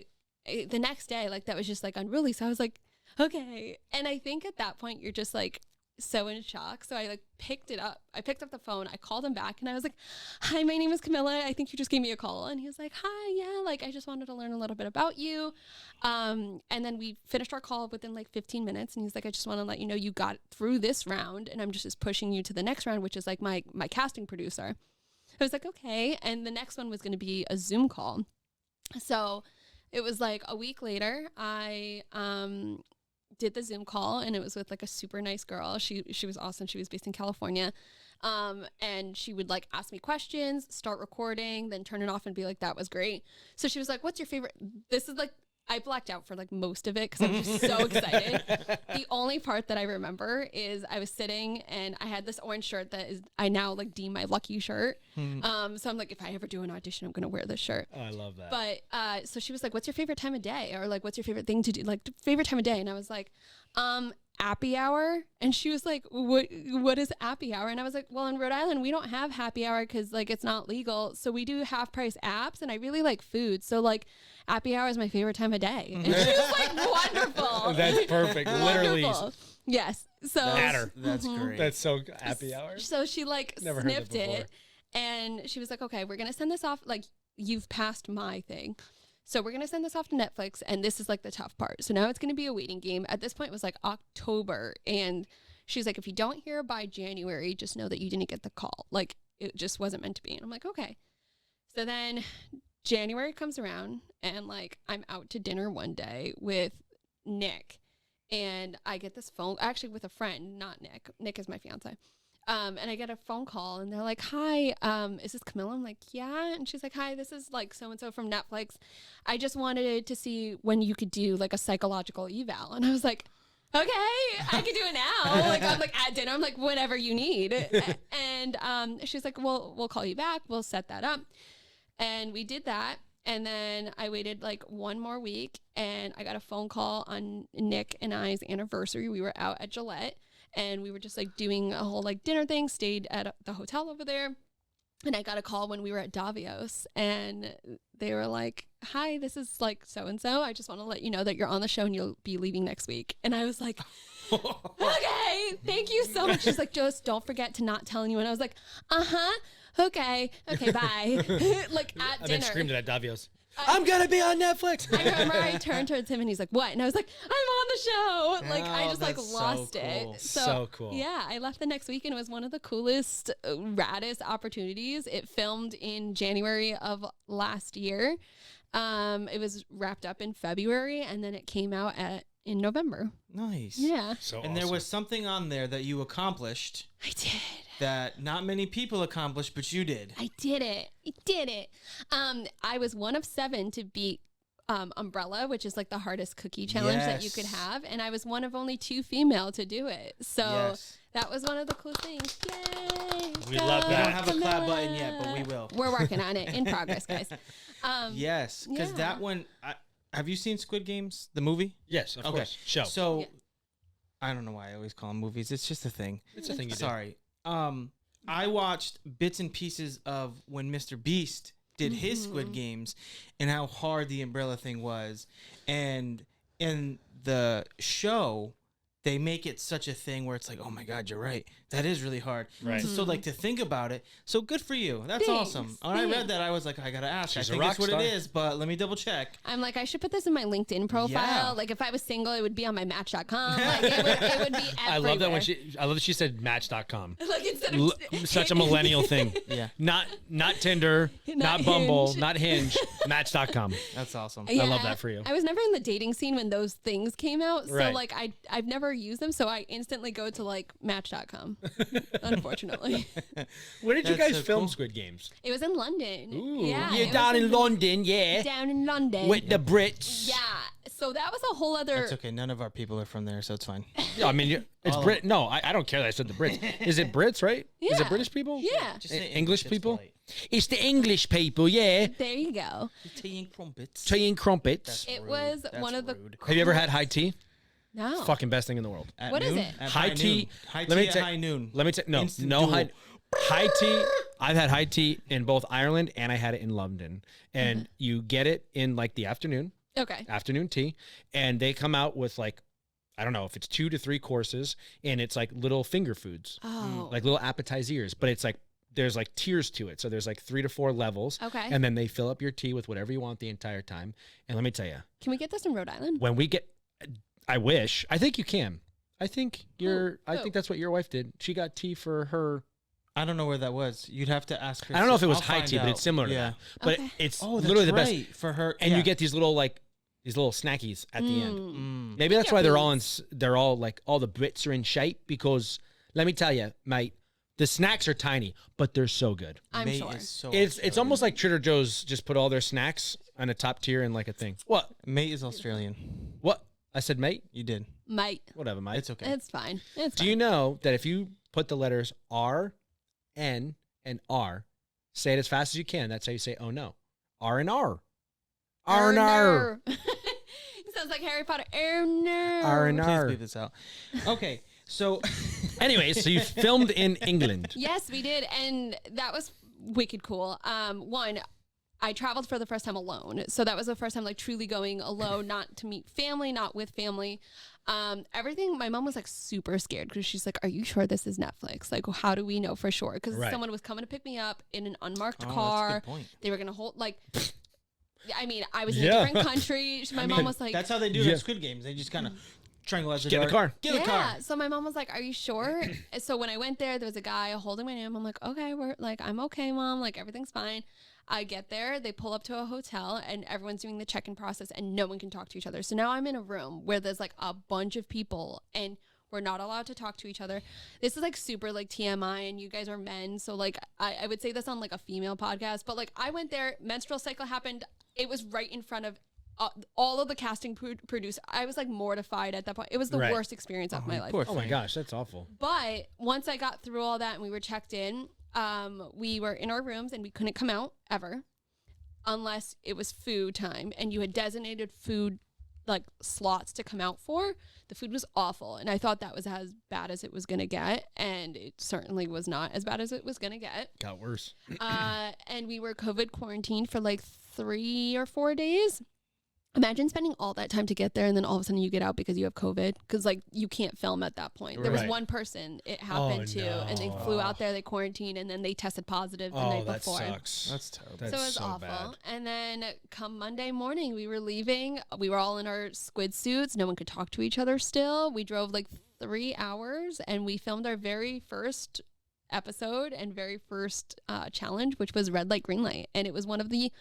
the next day, like that was just like unruly. So I was like, okay. And I think at that point you're just like so in shock. So I like picked it up. I picked up the phone. I called him back and I was like, hi, my name is Camilla. I think you just gave me a call. And he was like, hi, yeah, like I just wanted to learn a little bit about you. And then we finished our call within like 15 minutes. And he's like, I just want to let you know you got through this round and I'm just pushing you to the next round, which is like my casting producer. I was like, okay. And the next one was going to be a Zoom call. So it was like a week later, I did the Zoom call and it was with like a super nice girl. She was awesome. She was based in California. And she would like ask me questions, start recording, then turn it off and be like, that was great. So she was like, what's your favorite? This is like, I blacked out for like most of it because I was just so excited. The only part that I remember is I was sitting and I had this orange shirt that is, I now like deem my lucky shirt. So I'm like, if I ever do an audition, I'm going to wear this shirt. Oh, I love that. But so she was like, what's your favorite time of day? Or like, what's your favorite thing to do? Like favorite time of day. And I was like, happy hour. And she was like, what is happy hour? And I was like, well, in Rhode Island, we don't have happy hour because like it's not legal. So we do half price apps and I really like food. So like happy hour is my favorite time of day. And she was like, wonderful. That's perfect. Literally. Yes. So that's great. That's so happy hour. So she like snipped it and she was like, okay, we're going to send this off. Like you've passed my thing. So we're going to send this off to Netflix, and this is, like, the tough part. So now it's going to be a waiting game. At this point, it was, like, October, and she's like, if you don't hear by January, just know that you didn't get the call. Like, it just wasn't meant to be. And I'm like, okay. So then January comes around, and, like, I'm out to dinner one day with Nick, and I get this phone, actually with a friend, not Nick. Nick is my fiance. And I get a phone call and they're like, hi, is this Camilla? I'm like, yeah. And she's like, hi, this is like so-and-so from Netflix. I just wanted to see when you could do like a psychological eval. And I was like, okay, I can do it now. Like, I'm like at dinner. I'm like, whatever you need. And she's like, well, we'll call you back. We'll set that up. And we did that. And then I waited like one more week and I got a phone call on Nick and I's anniversary. We were out at Gillette. And we were just like doing a whole like dinner thing, stayed at the hotel over there. And I got a call when we were at Davos and they were like, hi, this is like so-and-so. I just want to let you know that you're on the show and you'll be leaving next week. And I was like, okay, thank you so much. She's like, just don't forget to not tell anyone. I was like, okay, bye. Like at dinner. I've been screaming at Davos. I'm going to be on Netflix. I remember I turned towards him and he's like, what? And I was like, I'm on the show. Like, I just like lost it. So cool. Yeah, I left the next week and it was one of the coolest, raddest opportunities. It filmed in January of last year. It was wrapped up in February and then it came out in November. Nice. Yeah. So and there was something on there that you accomplished. I did. That not many people accomplished, but you did. I did it. I was one of 7 to beat umbrella, which is like the hardest cookie challenge that you could have. And I was one of only 2 female to do it. So that was one of the cool things. Yay! We love that. We don't have a clap button yet, but we will. We're working on it. In progress, guys. Yes, because that one, have you seen Squid Games, the movie? Yes, of course. Show. So, I don't know why I always call them movies. It's just a thing. It's a thing you do. Sorry. I watched bits and pieces of when Mr. Beast did his Squid Games and how hard the umbrella thing was. And in the show, they make it such a thing where it's like, oh my God, you're right. That is really hard. Right. So like to think about it. So good for you. That's Thanks. awesome. When I read that, I was like, I got to ask. She's I think a that's what rock it star. is, but let me double check. I'm like, I should put this in my LinkedIn profile. Yeah. Like if I was single, it would be on my Match.com. Like it would be everywhere. I love that I love that she said Match.com. Like instead of Such a millennial thing. Yeah. Not Tinder, not Bumble, Hinge. not Hinge, Match.com. That's awesome. Yeah, I love that for you. I was never in the dating scene when those things came out. So Right. like I've never used them. So I instantly go to like Match.com. Unfortunately. Where did you That's guys so film cool. Squid Games? It was in London. Ooh. Yeah. You're it down was in London, yeah. Down in London. With the Brits. Yeah. So that was a whole other. That's okay. None of our people are from there, so it's fine. Yeah, I mean, it's All Brit. No, I don't care that I said the Brits. Is it Brits, right? Is it Yeah. British people? Yeah. Just say English it's people? polite. It's the English people, yeah. There you go. Tea and crumpets. Tea and crumpets. It rude. was That's one of the. rude. Have you ever had high tea? No. Fucking best thing in the world. At What is noon? it? At High tea. noon. High Let me tea at tell- high noon. Let me tell no, Instant no duel. high tea. I've had high tea in both Ireland and I had it in London. And you get it in like the afternoon tea, and they come out with like, I don't know if it's 2 to 3 courses, and it's like little finger foods, Oh. like little appetizers, but it's like there's like tiers to it. So there's like 3 to 4 levels. Okay. And then they fill up your tea with whatever you want the entire time. And let me tell you, Can we get this in Rhode Island? when we get, I wish, I think you can. I think I Oh. think that's what your wife did. She got tea for her. I don't know where that was. You'd have to ask her. I don't know if it was I'll high find tea, but out. it's similar to Yeah. that. But Okay. it's Oh, that's literally the best. right. For her. And yeah. you get these little snackies at the end. Mm. Maybe that's Yeah, why foods. they're all like all the Brits are in shape, because let me tell you, mate, the snacks are tiny, but they're so good. I'm Mate sure. is so It's Australian. almost like Trader Joe's just put all their snacks on a top tier in like a thing. What? Mate is Australian. What? I said, mate? You did. Might. Whatever, mate. It's okay. It's fine. It's Do fine. you know that if you put the letters R, N, and R, say it as fast as you can, that's how you say, oh no. R and R. R and R. It sounds like Harry Potter. R R and Please R. leave this out. Okay, so Anyways, so you filmed in England. Yes, we did, and that was wicked cool. One, I traveled for the first time alone, so that was the first time like truly going alone, not to meet family, not with family. Everything. My mom was like super scared because she's like, "Are you sure this is Netflix? Like, how do we know for sure?" Because Right. someone was coming to pick me up in an unmarked That's a car. good point. They were gonna hold like. I mean, I was in Yeah. a different country. My mom was like, that's how they do it Yeah. in Squid Games. They just kind of tranquilize the Get in the dark. car. Get in the car. So my mom was like, "Are you sure?" So when I went there was a guy holding my name. I'm like, "Okay, I'm okay, mom. Like everything's fine." I get there, they pull up to a hotel, and everyone's doing the check-in process, and no one can talk to each other. So now I'm in a room where there's like a bunch of people, and we're not allowed to talk to each other. This is like super like TMI, and you guys are men, so like I would say this on like a female podcast, but like I went there, menstrual cycle happened. It was right in front of all of the casting producers. I was like mortified at that point. It was the Right. worst experience of my life. Poor Oh my thing. gosh, that's awful. But once I got through all that and we were checked in, we were in our rooms and we couldn't come out ever unless it was food time and you had designated food like slots to come out for. The food was awful, and I thought that was as bad as it was going to get, and it certainly was not as bad as it was going to get. Got worse. And we were COVID quarantined for like 3 or 4 days. Imagine spending all that time to get there, and then all of a sudden you get out because you have COVID, because like you can't film at that point. There was Right. one person it happened to, and they flew out there, they quarantined, and then they tested positive the Oh, night that before. sucks. That's terrible. That's So it was so awful. bad. And then come Monday morning, we were leaving. We were all in our squid suits. No one could talk to each other still. We drove like 3 hours, and we filmed our very first episode and very first challenge, which was red light, green light. And it was one of the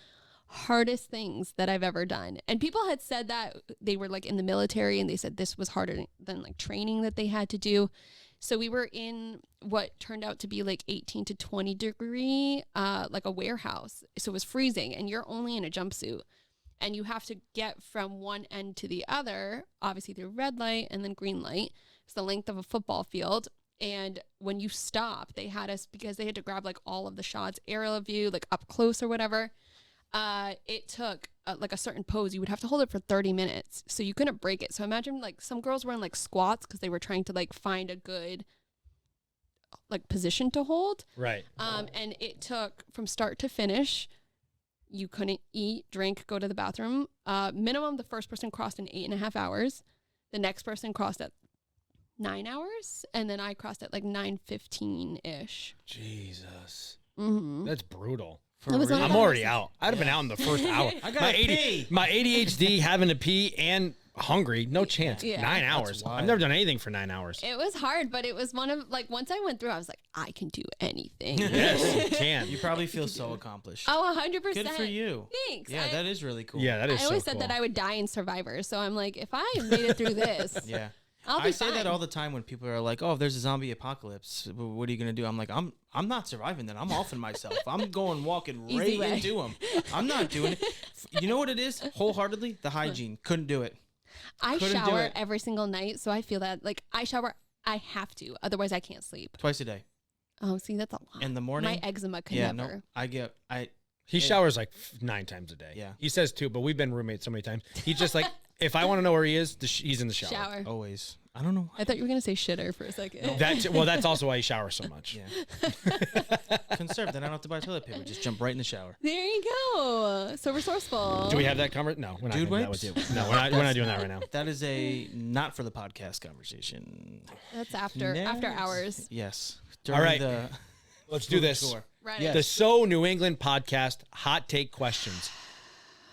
hardest things that I've ever done. And people had said that they were like in the military, and they said this was harder than like training that they had to do. So we were in what turned out to be like 18 to 20 degree, like a warehouse. So it was freezing, and you're only in a jumpsuit. and you have to get from one end to the other, obviously through red light and then green light. It's the length of a football field. And when you stop, they had us, because they had to grab like all of the shots, aerial view, like up close or whatever. It took like a certain pose. You would have to hold it for 30 minutes. So you couldn't break it. So imagine like some girls were in like squats because they were trying to like find a good like position to hold. Right. And it took from start to finish. You couldn't eat, drink, go to the bathroom. Minimum, the first person crossed in 8.5 hours. The next person crossed at 9 hours. And then I crossed at like 9:15-ish. Jesus. Mm-hmm. That's brutal. I'm already out. I'd have been out in the first hour. I got pee. My ADHD, having to pee and hungry, no chance. Yeah. 9 hours. I've never done anything for 9 hours. It was hard, but it was one of, like, once I went through, I was like, I can do anything. Yes, you can. You probably feel so accomplished. Oh, 100%. Good for you. Thanks. Yeah, that is really cool. Yeah, that is I always so said cool. that I would die in Survivor, so I'm like, if I made it through this, Yeah. I'll be I say fine. that all the time when people are like, "Oh, if there's a zombie apocalypse, what are you gonna do?" I'm like, "I'm not surviving that. I'm offing myself. I'm going walking Easy right way. into them. I'm not doing it." You know what it is? Wholeheartedly, the hygiene. Couldn't do it. I Couldn't do shower it. every single night, so I feel that, like, I shower, I have to, otherwise I can't sleep. Twice a day. Oh, see, that's a lot. In the morning. My eczema could Yeah, never. no. He showers like 9 times a day. Yeah. He says 2, but we've been roommates so many times. He's just like, if I want to know where he is, he's in the shower. Shower. Always. I don't know. I thought you were going to say shitter for a second. That's also why he showers so much. Yeah. Conserve. Then I don't have to buy toilet paper. Just jump right in the shower. There you go. So resourceful. Do we have that conversation? No, we're not. Dude doing that wipes? with you. No, we're not doing that right now. That is a not for the podcast conversation. That's after Next. hours. Yes. All right. The Let's do this. tour. Right. Yes. The So New England podcast hot take questions.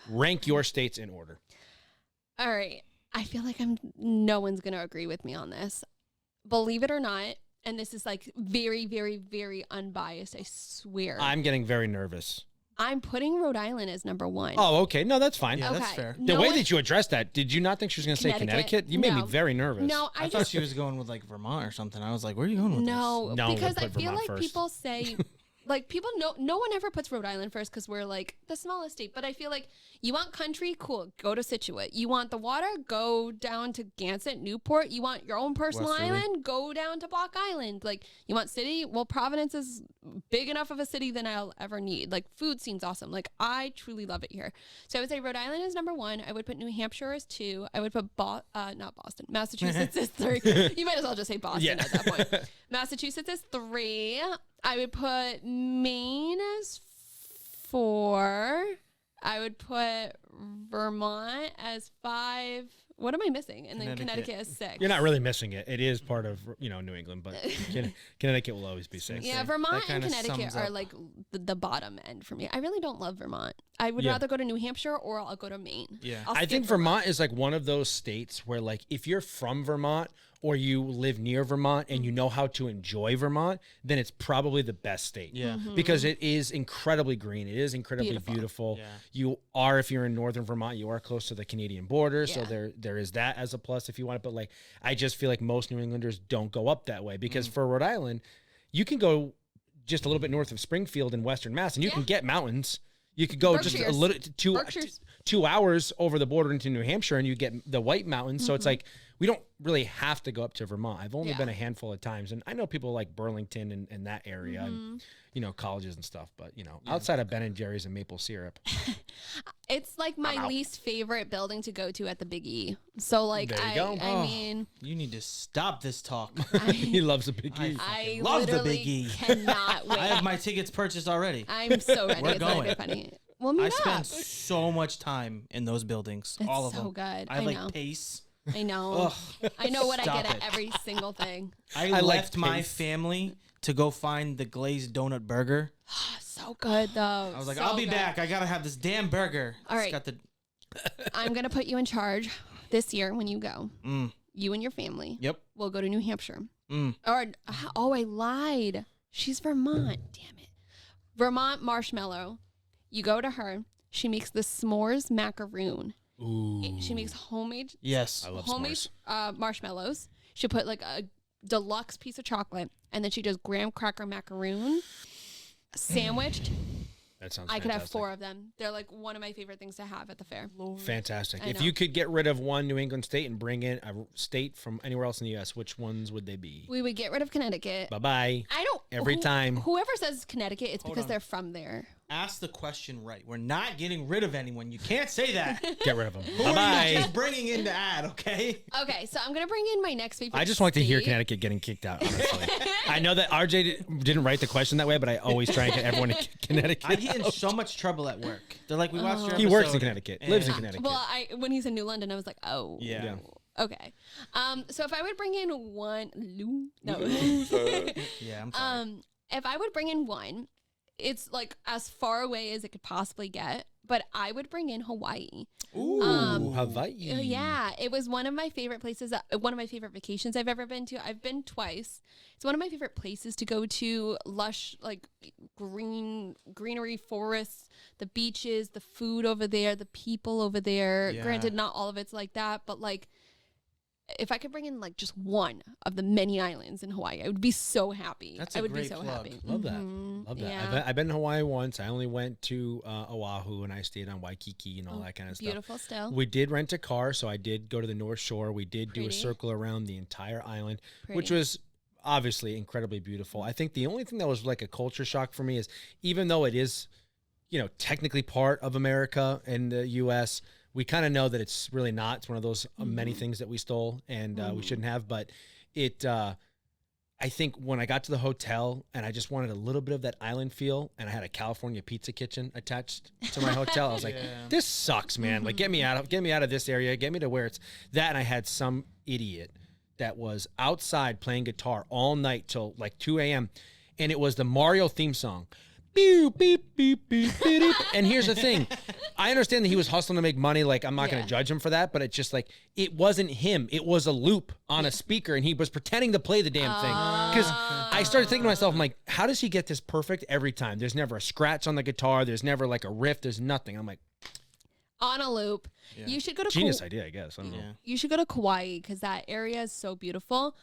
Rank your states in order. All right. I feel like no one's going to agree with me on this. Believe it or not, and this is like very, very, very unbiased, I swear. I'm getting very nervous. I'm putting Rhode Island as number 1. Oh, okay. No, that's fine. Yeah, that's Okay. fair. The No way one- that you addressed that, did you not think she was going to say Connecticut? You made me No. very nervous. No, I thought she was going with like Vermont or something. I was like, where are you going with No, No, we'll because I put feel Vermont like first. people say, like, people no one ever puts Rhode Island first because we're like the smallest state. But I feel like you want country, cool, go to Situate. You want the water, go down to Gansett, Newport. You want your own personal West Philly. island, go down to Block Island. Like, you want city? Well, Providence is big enough of a city than I'll ever need. Like, food seems awesome. Like, I truly love it here. So I would say Rhode Island is number 1. I would put New Hampshire as 2. I would put not Boston, Massachusetts as 3. You might as well just say Boston at that point. Massachusetts is 3. I would put Maine as 4. I would put Vermont as 5. What am I missing? And then Connecticut as 6. You're not really missing it. It is part of, New England, but Connecticut will always be 6. Yeah, That Vermont and kinda Connecticut sums are up. like the bottom end for me. I really don't love Vermont. I would rather go to New Hampshire or I'll go to Maine. Yeah. I'll I skip think Vermont is like one of those states where, like, if you're from Vermont or you live near Vermont and you know how to enjoy Vermont, then it's probably the best state. Yeah. Because it is incredibly green. It is incredibly beautiful. Yeah. You are, if you're in northern Vermont, you are close to the Canadian border. So Yeah. there is that as a plus if you want it. But, like, I just feel like most New Englanders don't go up that way because for Rhode Island, you can go just a little bit north of Springfield in Western Mass and you can get mountains. You could go just a Berkshires. little Berkshires. 2 hours over the border into New Hampshire and you get the White Mountains. So it's like, we don't really have to go up to Vermont. I've only been a handful of times, and I know people like Burlington and that area, and colleges and stuff. But outside of Ben and Jerry's and maple syrup, It's like my least favorite building to go to at the Big E. So like There you go. I mean, You need to stop this talk. he loves a big E. I love the literally Big E. cannot wait. I have my tickets purchased already. I'm so ready. We're It's gonna be going. funny. We'll I meet spend up. so much time in those buildings. It's all of so them. good. I I like know. pace. I know. I know what I Stop get at it. every single thing. I like left my pace. family to go find the glazed donut burger. So good though. I was like, So I'll be good. back. I gotta have this damn burger. All right. It's got the I'm gonna put you in charge this year when you go. You and your family. Yep. We'll go to New Hampshire. Mm. Or I lied. She's Vermont. Damn it. Vermont marshmallow. You go to her. She makes the s'mores macaroon. Ooh, She makes homemade Yes. I love homemade s'mores. marshmallows. She'll put like a deluxe piece of chocolate, and then she does graham cracker macaroon sandwiched. That sounds I fantastic. could have 4 of them. They're like one of my favorite things to have at the fair. Fantastic. I If know. you could get rid of one New England state and bring in a state from anywhere else in the U.S., which ones would they be? We would get rid of Connecticut. Bye-bye. I don't. Every time. Whoever says Connecticut, it's because on. they're from there. Ask the question right. We're not getting rid of anyone. You can't say that. Get rid of them. Who are you Bye-bye. just bringing in to add, okay? Okay, so I'm gonna bring in my next favorite. I just like to hear state. Connecticut getting kicked out, honestly. I know that RJ didn't write the question that way, but I always try and get everyone in Connecticut. I get in so much trouble at work. They're like, we watched your episode. He works in Connecticut, lives in and- Connecticut. Well, when he's in New London, I was like, oh. Yeah. Okay. So if I would bring in one, no. Yeah, I'm sorry. If I would bring in one, it's like as far away as it could possibly get, but I would bring in Hawaii. Ooh, Hawaii. Yeah, it was one of my favorite places, one of my favorite vacations I've ever been to. I've been twice. It's one of my favorite places to go to. Lush, like greenery forests, the beaches, the food over there, the people over there. Yeah. Granted, not all of it's like that, but like if I could bring in like just one of the many islands in Hawaii, I would be so happy. That's a I would be great so plug. happy. Love that. Mhm. Love that. Yeah. I've been in Hawaii once. I only went to Oahu and I stayed on Waikiki and all that kind of stuff. Beautiful still. We did rent a car, so I did go to the North Shore. We did do a Pretty. circle around the entire island, which Pretty. was obviously incredibly beautiful. I think the only thing that was like a culture shock for me is even though it is, technically part of America and the U.S., we kind of know that it's really not. It's one of those many things that we stole and we shouldn't have. But I think when I got to the hotel and I just wanted a little bit of that island feel and I had a California pizza kitchen attached to my hotel, I was like, this sucks, man. Like, get me out of this area. Get me to where it's that. And I had some idiot that was outside playing guitar all night till like 2 a.m. And it was the Mario theme song. Beep, beep, beep, beep, beep, beep. And here's the thing. I understand that he was hustling to make money. Like, I'm not going to judge him for that, but it's just like, it wasn't him. It was a loop on a speaker, and he was pretending to play the damn thing. Because I started thinking to myself, I'm like, how does he get this perfect every time? There's never a scratch on the guitar. There's never like a riff. There's nothing. I'm like, on a loop. Yeah. You should go to genius idea, I guess. I don't know. You should go to Kauai because that area is so beautiful.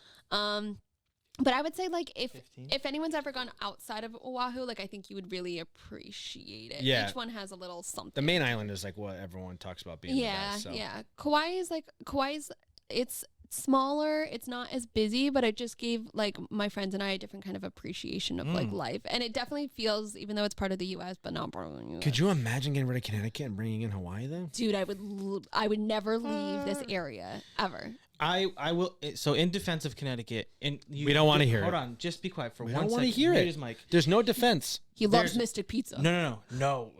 But I would say, like, if anyone's ever gone outside of Oahu, like, I think you would really appreciate it. Yeah. Each one has a little something. The main island is like what everyone talks about being the best. So. Yeah. Kauai's, it's smaller. It's not as busy, but it just gave, like, my friends and I a different kind of appreciation of, like, life. And it definitely feels, even though it's part of the U.S., but not part of the U.S. Could you imagine getting rid of Connecticut and bringing in Hawaii, though? Dude, I would never leave this area, ever. I will. So in defense of Connecticut, and We don't wanna hear it. Hold on, just be quiet for We 1 don't second. want to hear Mute it. his mic. There's no defense. He loves There's- Mystic Pizza. No.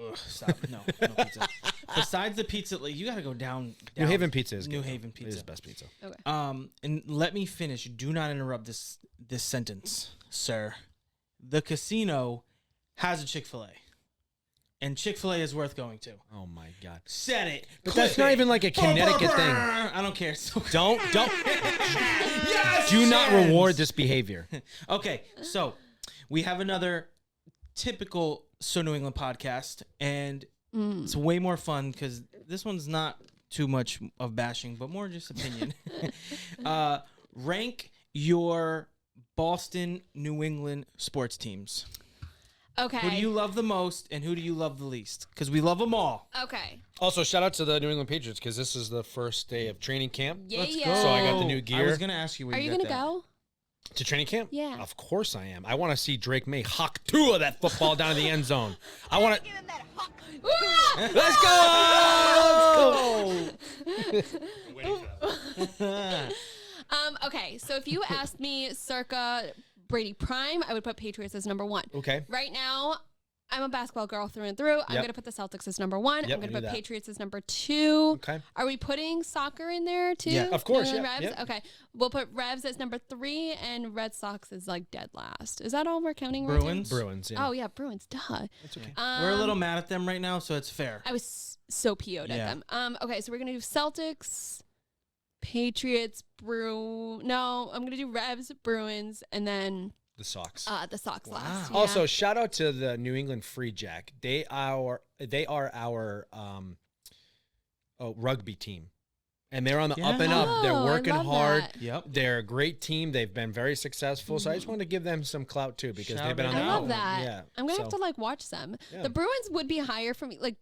Ugh, stop. No pizza. Besides the pizza, like, you got to go down. New Haven pizza is New good. Haven It pizza. is the best pizza. Okay. And let me finish. Do not interrupt this sentence, sir. The casino has a Chick-fil-A. And Chick-fil-A is worth going to. Oh my God. Said it. But Clip that's not it. even like a Connecticut thing. I don't care. So Don't. Yes, Do not Jens! reward this behavior. Okay, so we have another typical So New England podcast, and it's way more fun because this one's not too much of bashing, but more just opinion. Rank your Boston, New England sports teams. Okay. Who do you love the most, and who do you love the least? Because we love them all. Okay. Also, shout out to the New England Patriots because this is the first day of training camp. Yeah. So I got the new I gear. was gonna ask you. Where Are you got gonna that. go? To training camp? Yeah. Of course I am. I want to see Drake May hawk 2 of that football down in the end zone. I want to. Let's go! Okay, so if you asked me circa Brady Prime, I would put Patriots as number 1. Okay. Right now, I'm a basketball girl through and through. I'm Yep. going to put the Celtics as number 1. Yep, I'm going I to knew put that. Patriots as number 2. Okay. Are we putting soccer in there too? Yeah. Of course, New England yeah, Revs? yeah. Okay. We'll put Revs as number 3 and Red Sox is like dead last. Is that all we're counting right now? Bruins. Yeah. Oh, yeah, Bruins. Duh. That's okay. We're a little mad at them right now, so it's fair. I was so PO'd Yeah. at them. Okay, so we're going to do Celtics, Patriots, No, I'm going to do Revs, Bruins, and then The Sox. the Sox last. Wow. Yeah. Also, shout out to the New England Free Jack. They are our rugby team, And they're on the up and up. They're working hard. That. Yep. They're a great team. They've been very successful. So I just wanted to give them some clout too because they've been on the I up. love that. Yeah. I'm going to have to like watch them. Yeah. The Bruins would be higher for me. Like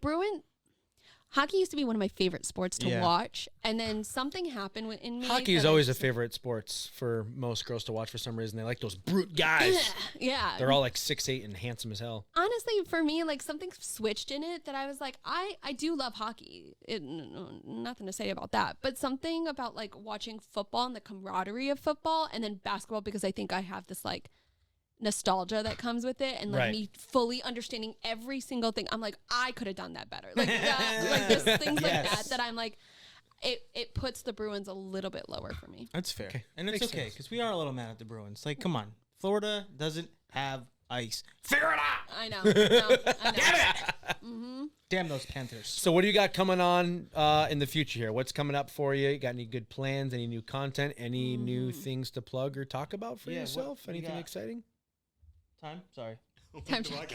hockey used to be one of my favorite sports to watch. And then something happened in me. Hockey is always a favorite sports for most girls to watch for some reason. They like those brute guys. Yeah. They're all like 6'8" and handsome as hell. Honestly, for me, like something switched in it that I was like, I do love hockey. Nothing to say about that. But something about like watching football and the camaraderie of football and then basketball, because I think I have this like nostalgia that comes with it and like me fully understanding every single thing. I'm like, I could have done that better. Like that, like just things like that I'm like, it puts the Bruins a little bit lower for me. That's fair. Okay. And it's okay because we are a little mad at the Bruins. Like, come on. Florida doesn't have ice. Figure it out. I know. No, I know. Damn it. Mm-hmm. Damn those Panthers. So what do you got coming on in the future here? What's coming up for you? You got any good plans? Any new content? Any new things to plug or talk about for yourself? Anything exciting? Time? Sorry. Time check.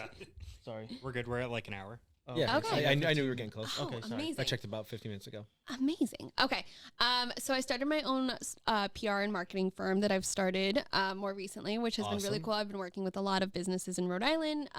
Sorry. We're good. We're at like an hour. Oh, Yeah. Okay. I knew we were getting close. Oh, okay, sorry. amazing. I checked about 50 minutes ago. Amazing. Okay. So I started my own PR and marketing firm that I've started more recently, which has been really cool. I've been working with a lot of businesses in Rhode Island.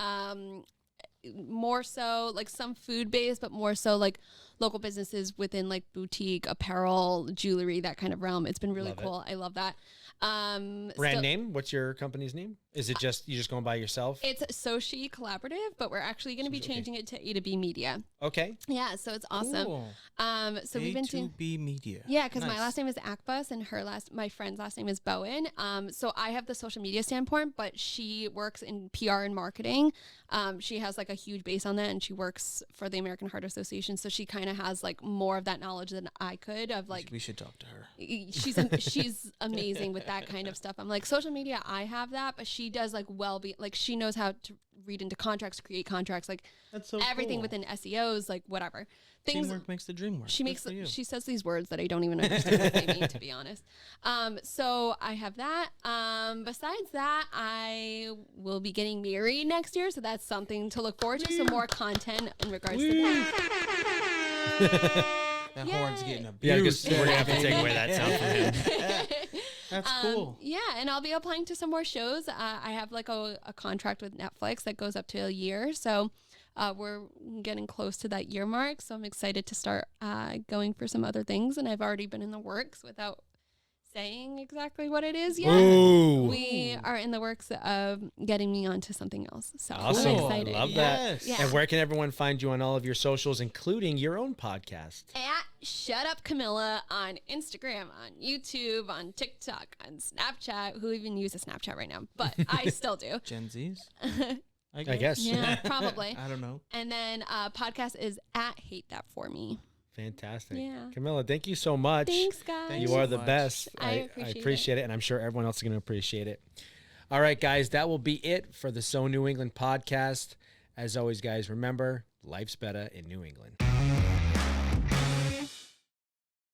More so like some food based, but more so like local businesses within like boutique, apparel, jewelry, that kind of realm. It's been really cool. I love that. Brand name? What's your company's name? Is it just you just going by yourself? It's Soshi Collaborative, but we're actually going to be changing it to A2B Media. Okay. Yeah, so it's awesome. Cool. So we've been doing A2B Media. Yeah, because my last name is Akbas and my friend's last name is Bowen. So I have the social media standpoint, but she works in PR and marketing. She has like a huge base on that, and she works for the American Heart Association. So she kind of has like more of that knowledge than I could. Of like, we should talk to her. She's amazing with that kind of stuff. I'm like, social media, I have that, but she does like she knows how to read into contracts, create contracts, like that's so everything cool. within SEOs, like whatever. Teamwork makes the dream work. She says these words that I don't even understand what they mean, to be honest. So I have that. Besides that, I will be getting married next year, so that's something to look forward to. Some more content in regards to that. That horn's getting abused. Yeah, because we're gonna have to take away that sound from him. That's cool. Yeah, and I'll be applying to some more shows. I have like a contract with Netflix that goes up to a year, so we're getting close to that year mark. So I'm excited to start going for some other things, and I've already been in the works without saying exactly what it is yet. Ooh. We are in the works of getting me onto something else. So Awesome. I'm excited. Love that. Yes. Yeah. And where can everyone find you on all of your socials, including your own podcast? At Shut Up Camilla on Instagram, on YouTube, on TikTok, on Snapchat. Who even uses Snapchat right now? But I still do. Gen Zs? I guess. Yeah, probably. I don't know. And then podcast is at Hate That For Me. Fantastic. Yeah. Camilla, thank you so much. Thanks, guys. Thank You so are the much. best. I appreciate it, and I'm sure everyone else is going to appreciate it. All right, guys, that will be it for the So New England podcast. As always, guys, remember, life's better in New England.